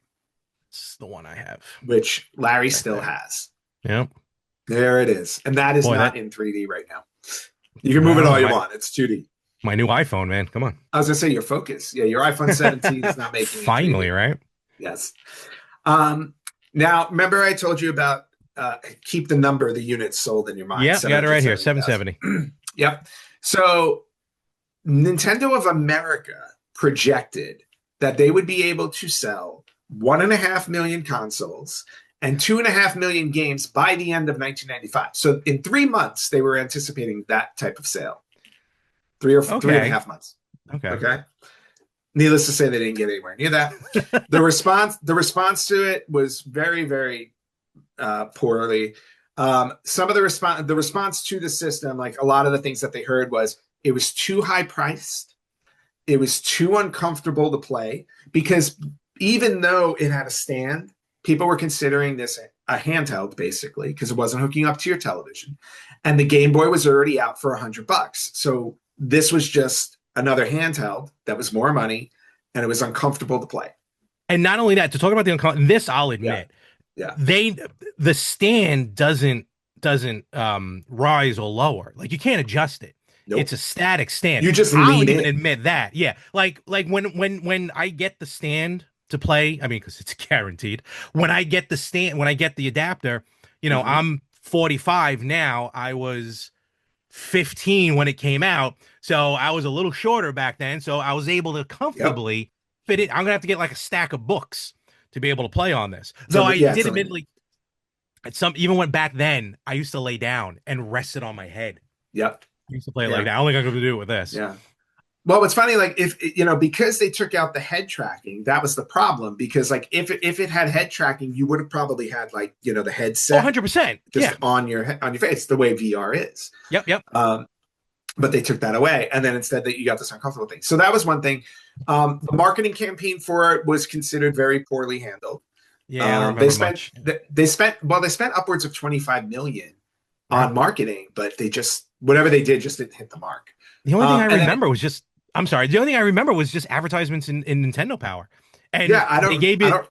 It's the one I have. Which Larry still has. Yep. There it is. And that is not in 3D right now. You can move it all you want. It's 2D. My new iPhone, man. Come on. I was going to say your Focus. Yeah, your iPhone 17 is not making it. Finally, right? Yes. Now, remember I told you about keep the number of the units sold in your mind. Yeah, got it right here, 770. Yep. So Nintendo of America projected that they would be able to sell 1.5 million consoles and 2.5 million games by the end of 1995. So in 3 months, they were anticipating that type of sale. 3.5 months. Okay. Needless to say, they didn't get anywhere near that. The response to it was very, very poorly. Some of the response to the system, like a lot of the things that they heard was it was too high priced. It was too uncomfortable to play because even though it had a stand, people were considering this a handheld basically because it wasn't hooking up to your television, and the Game Boy was already out for $100. So this was just another handheld that was more money, and it was uncomfortable to play. And not only that, to talk about this, I'll admit, the stand doesn't rise or lower. Like you can't adjust it. Nope. It's a static stand. You just I'll lean even in. admit that. Yeah. Like when I get the stand to play, I mean, because it's guaranteed. When I get the adapter, you know, I'm 45 now. I was 15 when it came out, so I was a little shorter back then. So I was able to comfortably fit it. I'm gonna have to get like a stack of books to be able to play on this. Though I did admittedly, even when back then I used to lay down and rest it on my head. Yep. I used to play it like that. I don't think I'm going to do it with this. Yeah. Well, it's funny, like if because they took out the head tracking, that was the problem. Because like if it had head tracking, you would have probably had like the headset 100% just on your face, the way VR is. Yep. But they took that away, and then instead that you got this uncomfortable thing. So that was one thing. The marketing campaign for it was considered very poorly handled. Yeah, they spent upwards of 25 million on marketing, but they just whatever they did just didn't hit the mark. The only thing I remember was just advertisements in Nintendo Power. And they gave you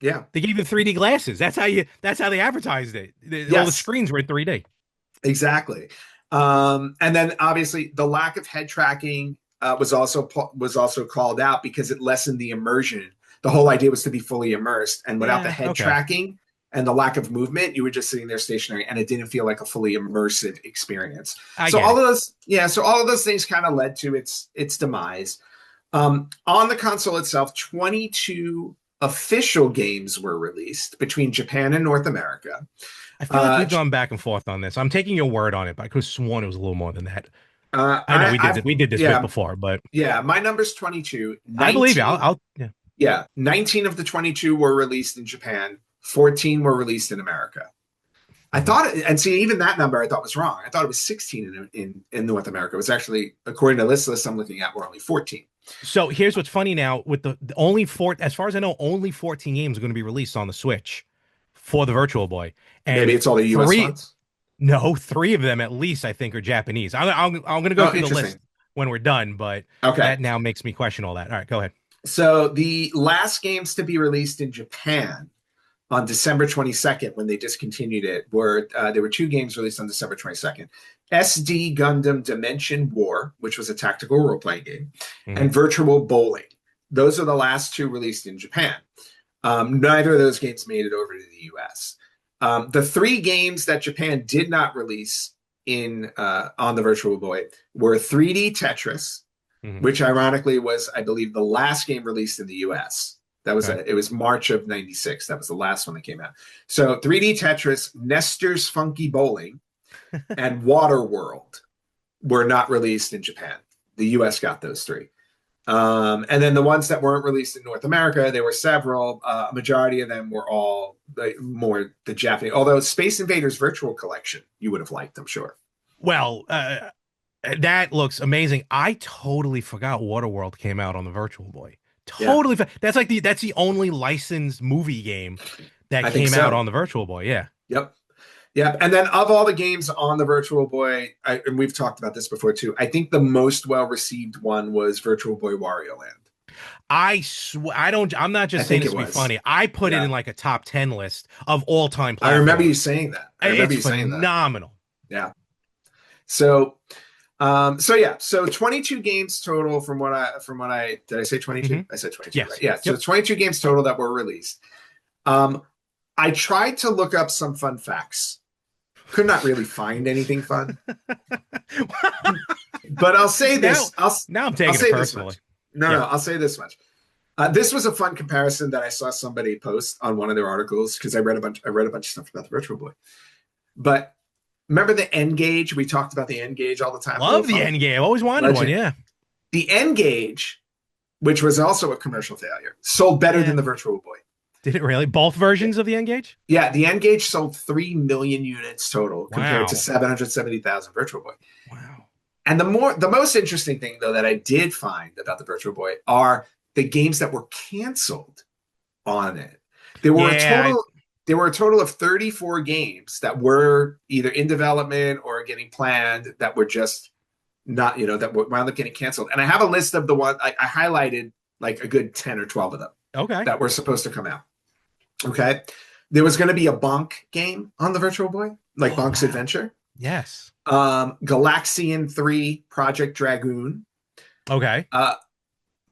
3D glasses. That's how they advertised it. All the screens were in 3D. Exactly. And then obviously the lack of head tracking was also called out because it lessened the immersion. The whole idea was to be fully immersed, and without the head tracking and the lack of movement, you were just sitting there stationary, and it didn't feel like a fully immersive experience. So all of those things kind of led to its demise. On the console itself, 22 official games were released between Japan and North America. I feel like we've gone back and forth on this. I'm taking your word on it, but I could have sworn it was a little more than that. I know we did this bit before, but my number's 22. 19, I believe you. 19 of the 22 were released in Japan. 14 were released in America. I thought, and see, even that number I thought was wrong. I thought it was 16 in North America. It was actually, according to this list I'm looking at, we're only 14. So here's what's funny now with the only as far as I know, only 14 games are going to be released on the Switch for the Virtual Boy. And maybe it's all the US ones? No, 3 of them at least I think are Japanese. I'm going to go through the list when we're done, but that now makes me question all that. All right, go ahead. So the last games to be released in Japan on December 22nd, when they discontinued it, there were 2 games released on December 22nd. SD Gundam Dimension War, which was a tactical role-playing game, and Virtual Bowling. Those are the last 2 released in Japan. Neither of those games made it over to the US. The 3 games that Japan did not release on the Virtual Boy were 3D Tetris, which ironically was, I believe, the last game released in the US. That was it was March of '96. That was the last one that came out. So 3D Tetris, Nestor's Funky Bowling, and Waterworld were not released in Japan. The US got those 3. And then the ones that weren't released in North America, there were several. A majority of them were all more the Japanese. Although Space Invaders Virtual Collection, you would have liked, I'm sure. Well, that looks amazing. I totally forgot Waterworld came out on the Virtual Boy. Totally. Yeah. That's the only licensed movie game that came out on the Virtual Boy. Yeah. Yep. Yeah. And then of all the games on the Virtual Boy, and we've talked about this before too, I think the most well-received one was Virtual Boy Wario Land. I'm not just saying this to be funny. I put it in like a top 10 list of all-time platforms. I remember you saying that. It's phenomenal. Yeah. So 22 games total from what I did I say 22? I said 22. Yes. Right? Yeah. So 22 games total that were released. I tried to look up some fun facts Could not really find anything fun. But I'll say this. Now I'm taking it personally. No, I'll say this much. This was a fun comparison that I saw somebody post on one of their articles because I read a bunch of stuff about the Virtual Boy. But remember the N gauge? We talked about the N gauge all the time. Love the N gauge. Always wanted one. Yeah. The N gauge, which was also a commercial failure, sold better than the Virtual Boy. Did it really? Both versions of the N gauge? Yeah, the N gauge sold 3 million units total compared to 770,000 Virtual Boy. Wow. And the most interesting thing though that I did find about the Virtual Boy are the games that were canceled on it. There were a total of 34 games that were either in development or getting planned that were just not, that wound up getting canceled. And I have a list of the ones I highlighted, like a good 10 or 12 of them. Okay. That were supposed to come out. Okay. There was going to be a Bonk game on the Virtual Boy, like Bonk's Adventure. Yes. Galaxian 3 Project Dragoon. Okay.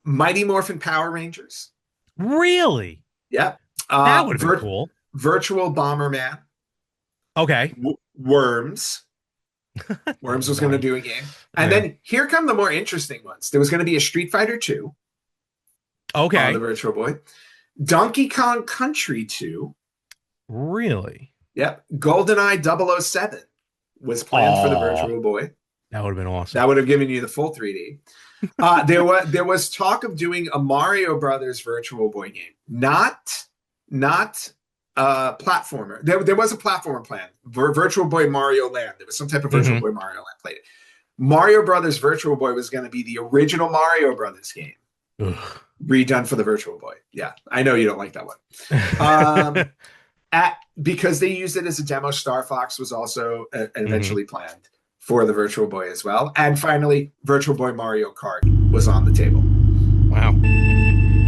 Mighty Morphin Power Rangers. Really? Yep. That would be cool. Virtual Bomberman. Okay. Worms. Worms was going to do a game. And then here come the more interesting ones. There was going to be a Street Fighter 2. Okay. On the Virtual Boy. Donkey Kong Country 2. Really? Yep. GoldenEye 007 was planned for the Virtual Boy. That would have been awesome. That would have given you the full 3D. There was talk of doing a Mario Brothers Virtual Boy game, not platformer. There was a platformer plan. Virtual Boy Mario Land. There was some type of Virtual Boy Mario Land played it. Mario Brothers Virtual Boy was going to be the original Mario Brothers game. Ugh. Redone for the Virtual Boy. Yeah, I know you don't like that one. Because they used it as a demo, Star Fox was also eventually planned for the Virtual Boy as well. And finally, Virtual Boy Mario Kart was on the table. Wow.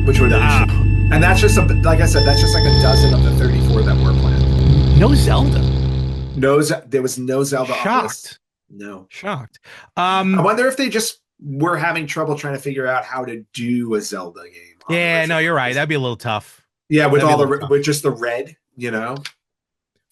Which would and that's just, like I said, that's just like a dozen of the 34 that were planned. No Zelda. There was no Zelda on this. No. Shocked. I wonder if they just were having trouble trying to figure out how to do a Zelda game. Yeah, no, you're right. That'd be a little tough. Yeah, with just the red, Well,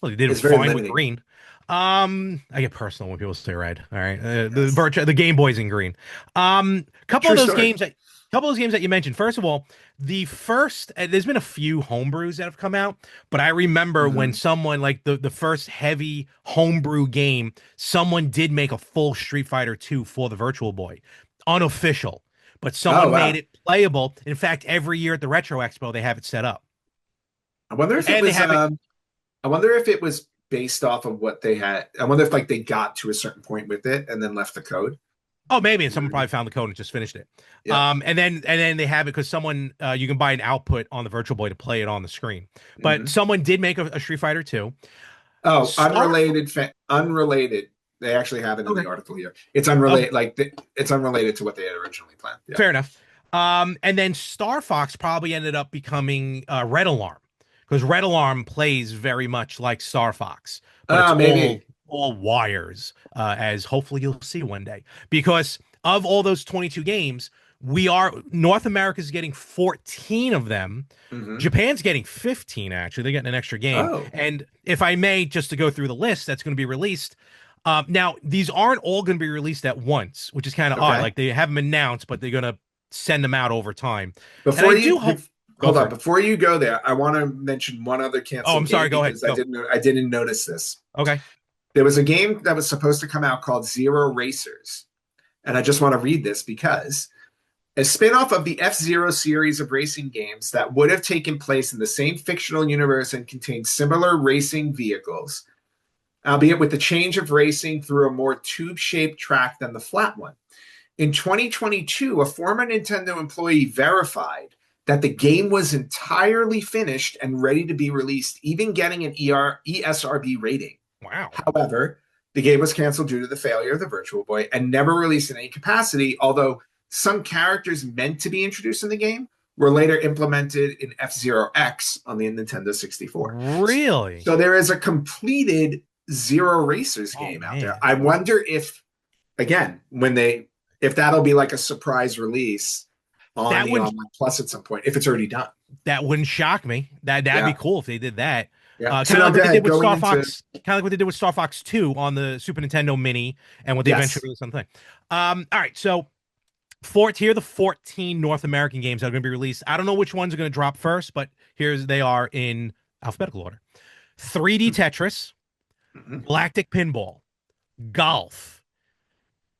they did it fine with green. I get personal when people say red. All right, the Game Boy's in green. Couple of those games that you mentioned. First of all, the first there's been a few homebrews that have come out, but I remember when someone like the first heavy homebrew game, someone did make a full Street Fighter 2 for the Virtual Boy, unofficial, but someone made it playable. In fact, every year at the Retro Expo, they have it set up. I wonder if it was based off of what they had. I wonder if they got to a certain point with it and then left the code. Oh, maybe, and someone probably found the code and just finished it. Yeah. And then they have it because someone you can buy an output on the Virtual Boy to play it on the screen. But someone did make a Street Fighter 2. Oh, unrelated. They actually have it in the article here. It's unrelated. It's unrelated to what they had originally planned. Yeah. Fair enough. And then Star Fox probably ended up becoming Red Alarm because Red Alarm plays very much like Star Fox. But it's all wires, as hopefully you'll see one day. Because of all those 22 games, North America's getting 14 of them. Japan's getting 15, actually. They're getting an extra game. Oh. And if I may, just to go through the list that's going to be released. Now, these aren't all going to be released at once, which is kind of odd. Like, they haven't announced, but they're going to send them out over time. Before you go there, I want to mention one other canceled. Oh, I'm sorry. Go ahead. I didn't notice this. Okay. There was a game that was supposed to come out called Zero Racers. And I just want to read this because a spin-off of the F-Zero series of racing games that would have taken place in the same fictional universe and contained similar racing vehicles, albeit with the change of racing through a more tube-shaped track than the flat one. In 2022, a former Nintendo employee verified that the game was entirely finished and ready to be released, even getting an ESRB rating. Wow. However, the game was canceled due to the failure of the Virtual Boy and never released in any capacity, although some characters meant to be introduced in the game were later implemented in F-Zero X on the Nintendo 64. Really? So there is a completed Zero Racers game out there. I wonder if, again, if that'll be like a surprise release on the Online Plus at some point, if it's already done. That wouldn't shock me. That'd be cool if they did that. Yeah. So Kind of now like go what they ahead. did with Going Star into Fox, kind of like what they did with Star Fox 2 on the Super Nintendo Mini, and what they yes. eventually released on the thing. All right, so here are the 14 North American games that are going to be released. I don't know which ones are going to drop first, but they are in alphabetical order: 3D Tetris, Mm-hmm. Galactic Pinball, Golf,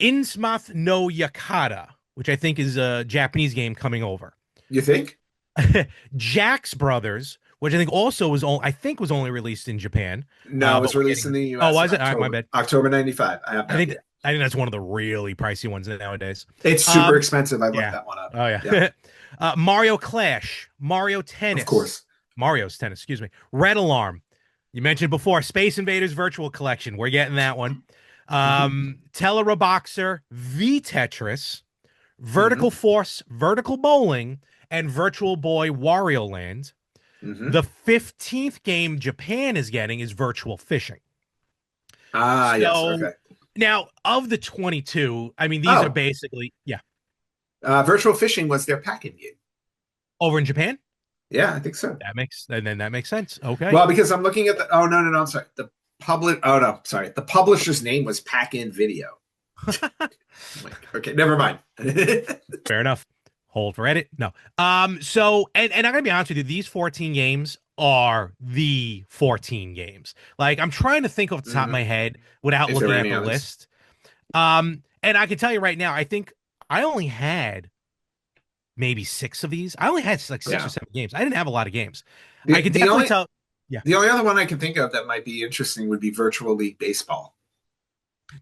Innsmouth no Yakata, which I think is a Japanese game coming over. You think? Jack's Brothers, which I think also was only released in Japan. No, it was But released in the oh, US in was it? All right, my October. bad. October 95. I have I that think here. I think that's one of the really pricey ones nowadays. It's super Um, expensive. I looked yeah. that one up. Oh yeah. Yeah. Mario Clash, Mario Of Tennis, course. Mario's Tennis, excuse me. Red Alarm. You mentioned before Space Invaders Virtual Collection. We're getting that one. Mm-hmm. Teleroboxer, V Tetris, Mm-hmm. Vertical Force, Vertical Bowling, and Virtual Boy Wario Land. Mm-hmm. The 15th game Japan is getting is Virtual Fishing. Ah, yes. So Okay. now, of the 22, I mean, these are Oh, basically, yeah, Virtual Fishing was their pack-in game. over in Japan. Yeah, I think so. That makes sense. Okay. Well, because I'm looking at the. Oh no, I'm sorry. Oh no, sorry. The publisher's name was Pack-In Video. Okay, never mind. Fair enough. Hold for edit. No. So and I'm gonna be honest with you, these 14 games are the 14 games. Like I'm trying to think off the top of Mm-hmm. my head without If there were looking at any the others. list. And I can tell you right now, I think I only had maybe 6 of these. I only had like 6 or Yeah. 7 games. I didn't have a lot of games. I The, can the definitely only tell. Yeah, the only other one I can think of that might be interesting would be Virtual League Baseball.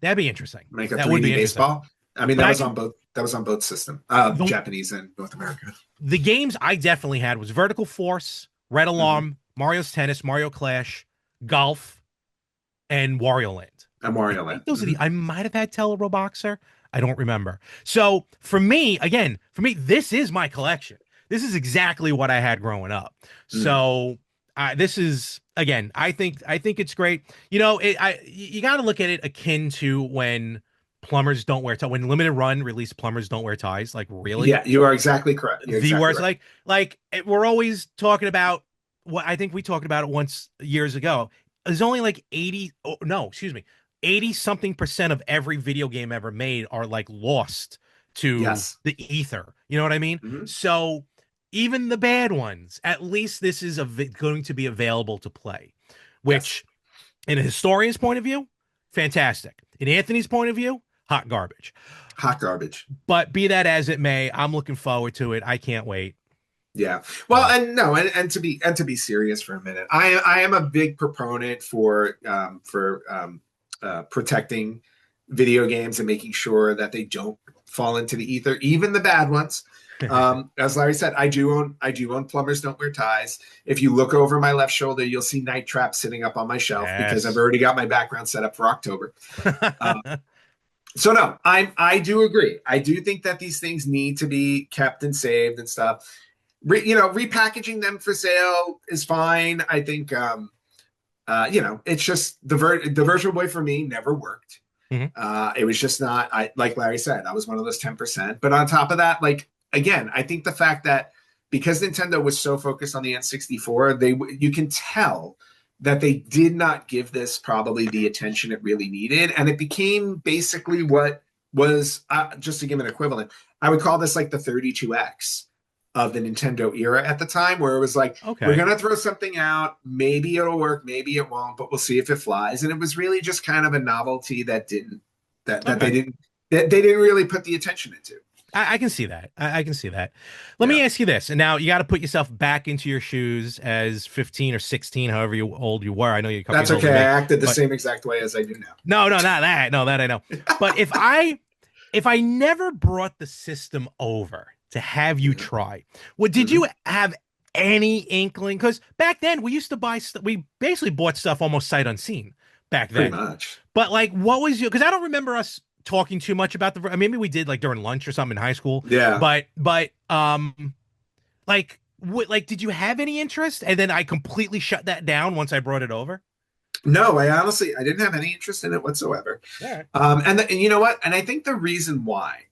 that'd be interesting. Make a That would 3D be interesting. baseball. I mean, But that I was can on both. That was on both system, the Japanese and North America. the games I definitely had was Vertical Force, Red Mm-hmm. Alarm, Mario's Tennis, Mario Clash, Golf, and Wario Land. And I Wario Land. think those are Mm-hmm. I might have had Teleroboxer. I don't remember. So for me, this is my collection. This is exactly what I had growing up. Mm. So this is again. I think it's great. You got to look at it akin to when plumbers don't wear ties. When Limited Run released plumbers don't wear ties. Like really, Yeah, you are exactly correct. You're the exactly worst. right. We're always talking about what I think we talked about it once years ago. There's only like 80. Oh, no, excuse me. 80 something percent of every video game ever made are like lost to Yes. the ether. You know what I mean? Mm-hmm. So even the bad ones, at least this is going to be available to play, which Yes. in a historian's point of view, fantastic. In Anthony's point of view, hot garbage. Hot garbage. But be that as it may, I'm looking forward to it. I can't wait. Yeah. Well, and no, and to be serious for a minute, I am a big proponent for protecting video games and making sure that they don't fall into the ether, even the bad ones. As Larry said, I do own Plumbers Don't Wear Ties. If you look over my left shoulder, you'll see Night Trap sitting up on my shelf because I've already got my background set up for October. So no, I do agree. I do think that these things need to be kept and saved and stuff. Repackaging them for sale is fine. I think it's just the Virtual Boy for me never worked. Mm-hmm. It was just not. I like Larry said, I was one of those 10%. But on top of that, like again, I think the fact that because Nintendo was so focused on the N64, you can tell that they did not give this probably the attention it really needed, and it became basically what was just to give an equivalent. I would call this like the 32X of the Nintendo era at the time, where it was like, Okay, we're going to throw something out. Maybe it'll work, maybe it won't, but we'll see if it flies. And it was really just kind of a novelty that they didn't really put the attention into. I can see that. I can see that. Let me ask you this. And now you got to put yourself back into your shoes as 15 or 16, however old you were. I know you're a couple That's years older okay. than me, I acted the same exact way as I do now. No, not that. No, that I know. But if I never brought the system over to have you try, did you have any inkling? Because back then we used to buy we basically bought stuff almost sight unseen back then. Pretty much. But like, what was your? Because I don't remember us talking too much about maybe we did like during lunch or something in high school. Yeah. But did you have any interest? And then I completely shut that down once I brought it over. No, I didn't have any interest in it whatsoever. Yeah. And you know what? And I think the reason why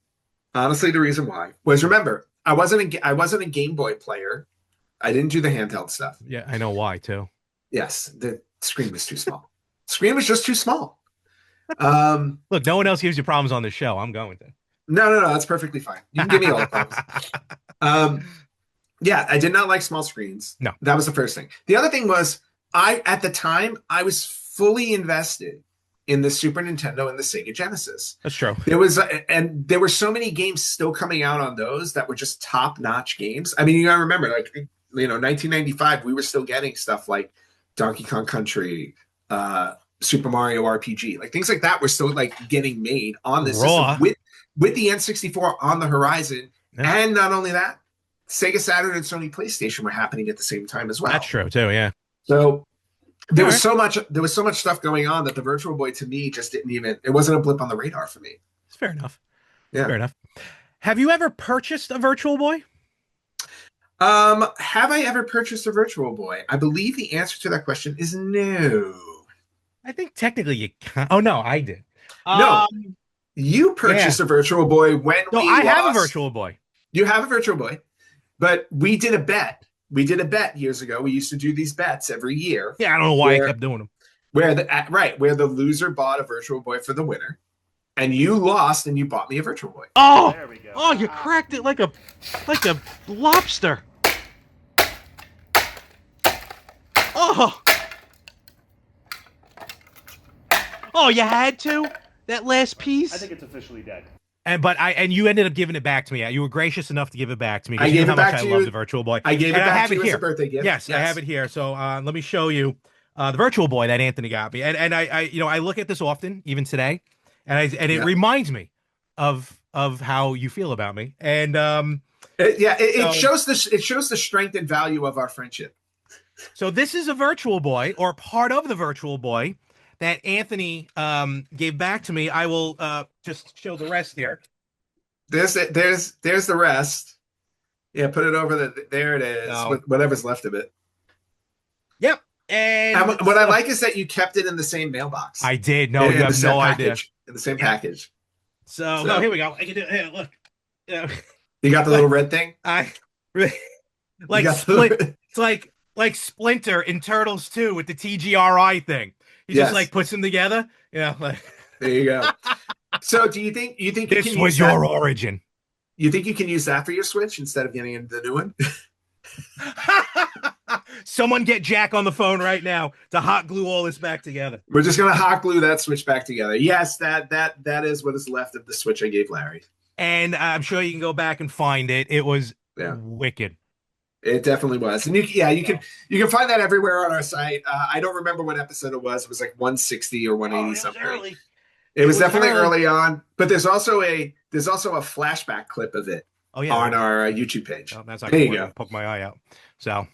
was, remember, I wasn't a Game Boy player. I didn't do the handheld stuff. Yeah, I know why too. Yes, the screen was too small. Screen was just too small. Look, no one else gives you problems on the show. I'm going to. No, that's perfectly fine. You can give me all the problems. Yeah, I did not like small screens. No. That was the first thing. The other thing was, at the time, I was fully invested in the Super Nintendo and the Sega Genesis. That's true. There were so many games still coming out on those that were just top-notch games. I mean, you gotta remember, 1995, we were still getting stuff like Donkey Kong Country, Super Mario RPG, like things like that were still like getting made on this system with the N64 on the horizon. Yeah. And not only that, Sega Saturn and Sony PlayStation were happening at the same time as well. That's true too, yeah. So there was so much stuff going on that the Virtual Boy to me just it wasn't a blip on the radar for me. It's fair enough. Yeah. Fair enough. Have you ever purchased a Virtual Boy? Have I ever purchased a Virtual Boy? I believe the answer to that question is no. I think technically you can't. Oh no, I did. No, you purchased a Virtual Boy when I have a Virtual Boy. You have a Virtual Boy, but we did a bet. We did a bet years ago. We used to do these bets every year. Yeah, I don't know why I kept doing them. Where the loser bought a Virtual Boy for the winner, and you lost, and you bought me a Virtual Boy. Oh, there we go. Oh, you cracked it like a lobster. Oh. Oh, you had to? That last piece? I think it's officially dead. And you ended up giving it back to me. You were gracious enough to give it back to me. I gave it back to you. I love the Virtual Boy. I gave it back to you as a birthday gift. Yes, I have it here. So let me show you the Virtual Boy that Anthony got me. And I look at this often, even today, and it reminds me of how you feel about me. And it shows the strength and value of our friendship. So this is a Virtual Boy, or part of the Virtual Boy, that Anthony gave back to me. I will just show the rest here. There's the rest. Yeah, put it over there it is. No. Whatever's left of it. Yep. And what I like is that you kept it in the same mailbox. I did. No, you have no idea. In the same package. So here we go. I can do it. Here, look. Yeah. You got the little red thing? It's like Splinter in Turtles 2 with the TGRI thing. He just like puts them together. Yeah. There you go. So do you think this was your origin? You think you can use that for your Switch instead of getting into the new one? Someone get Jack on the phone right now to hot glue all this back together. We're just gonna hot glue that Switch back together. Yes, that is what is left of the Switch I gave Larry. And I'm sure you can go back and find it. It was wicked. It definitely was. And you can find that everywhere on our site. I don't remember what episode it was. It was like 160 or 180 something. It was definitely early on, but there's also a flashback clip of it on our YouTube page. Oh, that's not there you go. Poke my eye out. So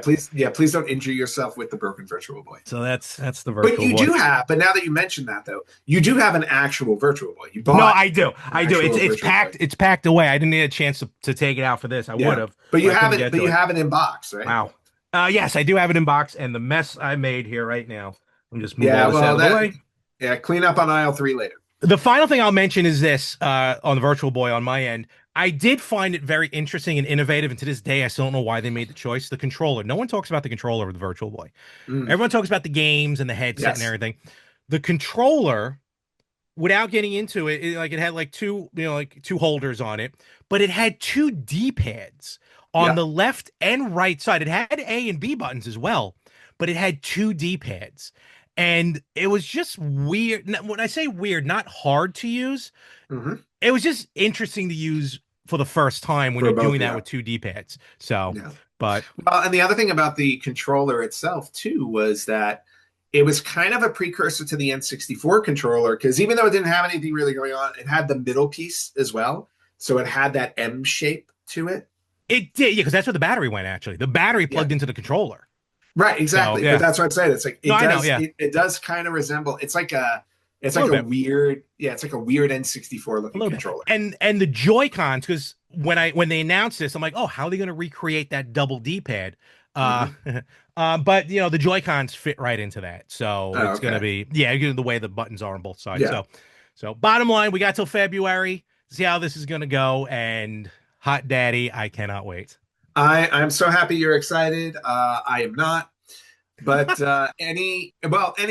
please don't injure yourself with the broken Virtual Boy. So that's the Virtual Boy. But you do have. But now that you mention that, though, you do have an actual Virtual Boy. You bought. No, I do. It's packed. It's packed away. I didn't get a chance to take it out for this. I would have. But you have it. But you have it in box, right? Wow. Yes, I do have it in box, and the mess I made here right now. I'm just moving all this out of the way. Yeah, clean up on aisle 3 later. The final thing I'll mention is this on the Virtual Boy on my end. I did find it very interesting and innovative, and to this day, I still don't know why they made the choice. The controller. No one talks about the controller of the Virtual Boy. Everyone talks about the games and the headset and everything. The controller, without getting into it, it had like two holders on it, but it had 2 D-pads on the left and right side. It had A and B buttons as well, but it had 2 D-pads. And it was just weird. When I say weird, not hard to use. It was just interesting to use for the first time when you're doing that with 2 D-pads. So, and the other thing about the controller itself too was that it was kind of a precursor to the N64 controller, because even though it didn't have anything really going on, it had the middle piece as well. So it had that M shape to it. It did, because that's where the battery went. Actually, the battery plugged into the controller. Right, exactly. So, but that's what I'm saying. It's like it does kind of resemble. It's like a weird N64 looking controller. And the Joy-Cons, because when they announced this, I'm like, oh, how are they going to recreate that double D-pad? But the Joy-Cons fit right into that, so it's going to be the way the buttons are on both sides. So bottom line, we got till February. See how this is going to go, and hot daddy, I cannot wait. I'm so happy you're excited. I am not. But any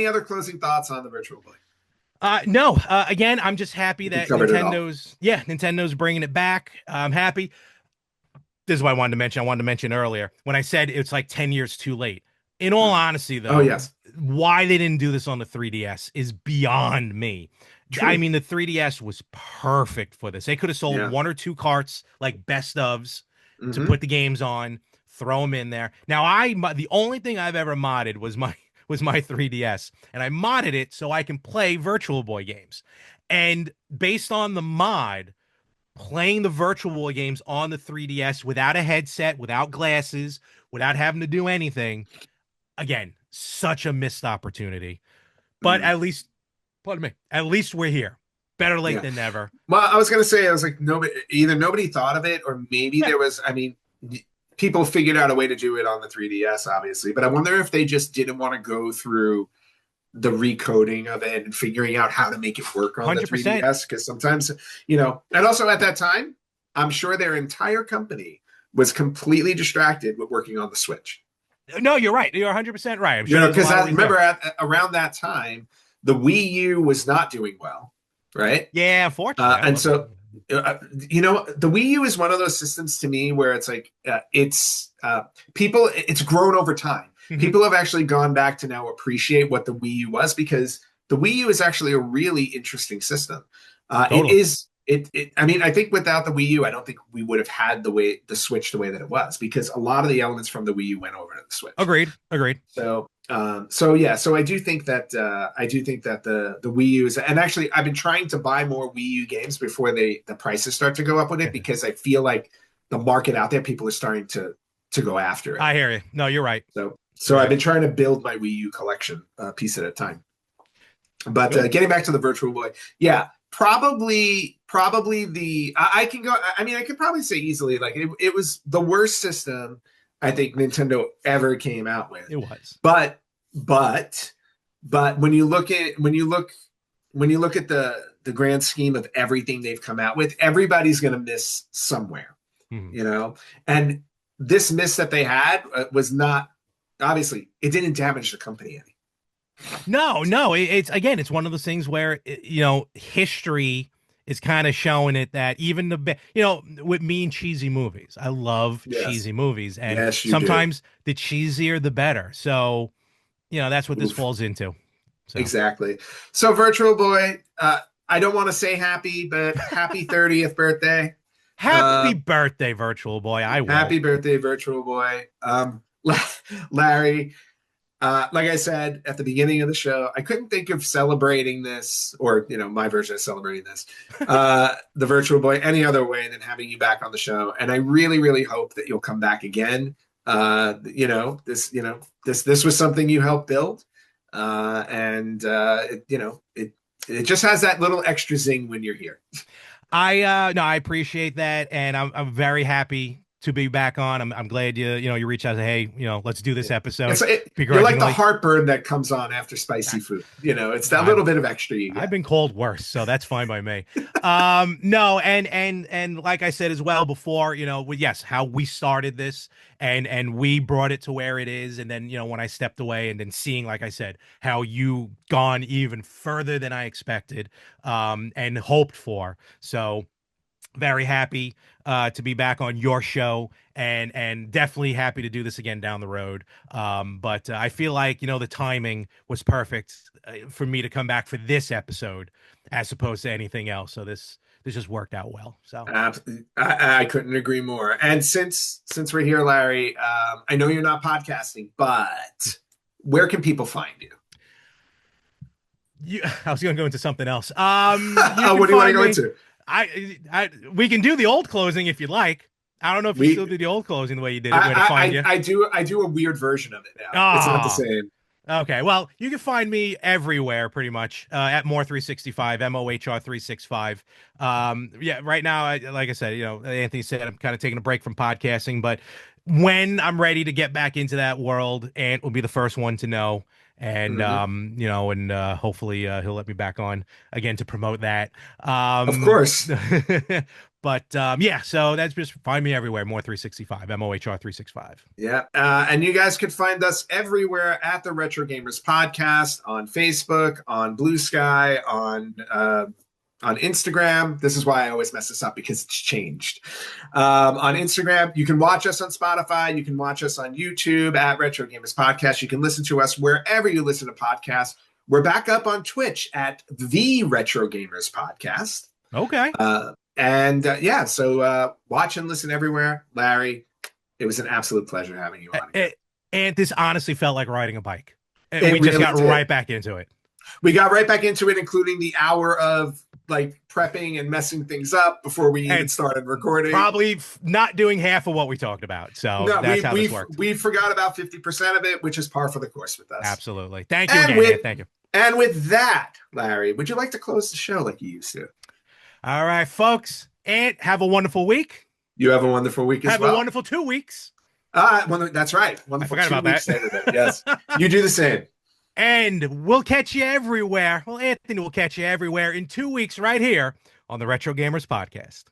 other closing thoughts on the Virtual Boy? No. Again, I'm just happy We that covered it all. Nintendo's bringing it back. I'm happy. This is what I wanted to mention. I wanted to mention earlier when I said it's like 10 years too late. In all Mm. honesty, Oh though, yes, why they didn't do this on the 3DS is beyond me. I true. mean, the 3DS was perfect for this. They could have sold Yeah. one or two carts, like best ofs, to Hmm. put the games on, throw them in there. Now, the only thing I've ever modded was my 3DS, and I modded it so I can play Virtual Boy games. And based on the mod, playing the Virtual Boy games on the 3DS without a headset, without glasses, without having to do anything, again, such a missed opportunity. But Mm. at least, pardon me, at least we're here. Better late Yeah. than never. Well, I was gonna say, I was like, nobody thought of it, or maybe Yeah, there was. I mean, people figured out a way to do it on the 3DS, obviously, but I wonder if they just didn't want to go through the recoding of it and figuring out how to make it work on the 100%. 3DS. Because sometimes, and also at that time, I'm sure their entire company was completely distracted with working on the Switch. No, you're right. You're 100% right. I'm sure there's a Because lot I of reasons. remember around that time, the Wii U was not doing well, right? Yeah, unfortunately. I And love it. so, the Wii U is one of those systems to me where it's like it's grown over time. Hmm. People have actually gone back to now appreciate what the Wii U was, because the Wii U is actually a really interesting system. It Totally. is. I mean, I think without the Wii U, I don't think we would have had the Switch the way that it was, because a lot of the elements from the Wii U went over to the Switch. Agreed. Agreed. So yeah, so I do think that the Wii U is, and actually I've been trying to buy more Wii U games before the prices start to go up with it, because I feel like the market out there, people are starting to go after it. I hear you. No, you're right. So You're I've right. been trying to build my Wii U collection, piece at a time. But Good. getting back to the Virtual Boy, yeah, probably I can go. I mean, I could probably say easily, like, it was the worst system I think Nintendo ever came out with. It was. But but but when you look at the grand scheme of everything they've come out with, everybody's going to miss somewhere, Mhm. you know. And this miss that they had was not, obviously, it didn't damage the company any. No, no, it's again, it's one of those things where history is kind of showing it that even with mean cheesy movies, I love Yes, cheesy movies, and yes, you do. sometimes the cheesier the better. So that's what this Oof. falls into. So Exactly. So, Virtual Boy, I don't want to say happy, but happy 30th birthday. happy Uh, birthday, Virtual Boy. I will. Happy birthday, Virtual Boy. Larry, like I said at the beginning of the show, I couldn't think of celebrating this, or my version of celebrating this, the Virtual Boy, any other way than having you back on the show. And I really, really hope that you'll come back again. This was something you helped build, and it just has that little extra zing when you're here. I appreciate that, and I'm very happy to be back on. I'm glad you reached out and say, hey, let's do this Yeah. Episode You're like the begrudgingly. heartburn that comes on after spicy food. It's that I've little bit of extra you I've get. been called worse, so that's fine by me. No, and like I said as well before, yes, how we started this and we brought it to where it is, and then when I stepped away, and then seeing, like I said, how you gone even further than I expected, and hoped for. So very happy to be back on your show, and definitely happy to do this again down the road. But I feel like the timing was perfect for me to come back for this episode as opposed to anything else. So this just worked out well. So I couldn't agree more. And since we're here, Larry, I know you're not podcasting, but where can people find you? I was going to go into something else. You can What do you want to find go me. into? We can do the old closing if you'd like. I don't know if you still We do the old closing the way you did it. Where to find you? I do a weird version of it now. It's not the Ah, same. okay. Well, you can find me everywhere pretty much at More365, MOHR365. Yeah, right now, like I said, Anthony said I'm kind of taking a break from podcasting, but when I'm ready to get back into that world, Ant will be the first one to know. And Hmm. hopefully he'll let me back on again to promote that. Of course. But yeah, so that's just find me everywhere. More 365, MOHR 365. Yeah. And you guys can find us everywhere at the Retro Gamers Podcast, on Facebook, on Blue Sky, on Instagram. This is why I always mess this up, because it's changed. On Instagram, you can watch us on Spotify. You can watch us on YouTube at Retro Gamers Podcast. You can listen to us wherever you listen to podcasts. We're back up on Twitch at the Retro Gamers Podcast. Okay. So watch and listen everywhere. Larry, it was an absolute pleasure having you on. And this honestly felt like riding a bike. And we really just got did. Right back into it. We got right back into it, including the hour of like prepping and messing things up before we even started recording. Probably not doing half of what we talked about. So that's how this worked. We forgot about 50% of it, which is par for the course with us. Absolutely. Thank you again. Thank you. And with that, Larry, would you like to close the show like you used to? All right, folks. And have a wonderful week. You have a wonderful week as well. Have a wonderful 2 weeks. That's right. Wonderful. I forgot about that. Yes. You do the same. And we'll catch you everywhere. Well, Anthony will catch you everywhere in 2 weeks right here on the Retro Gamers Podcast.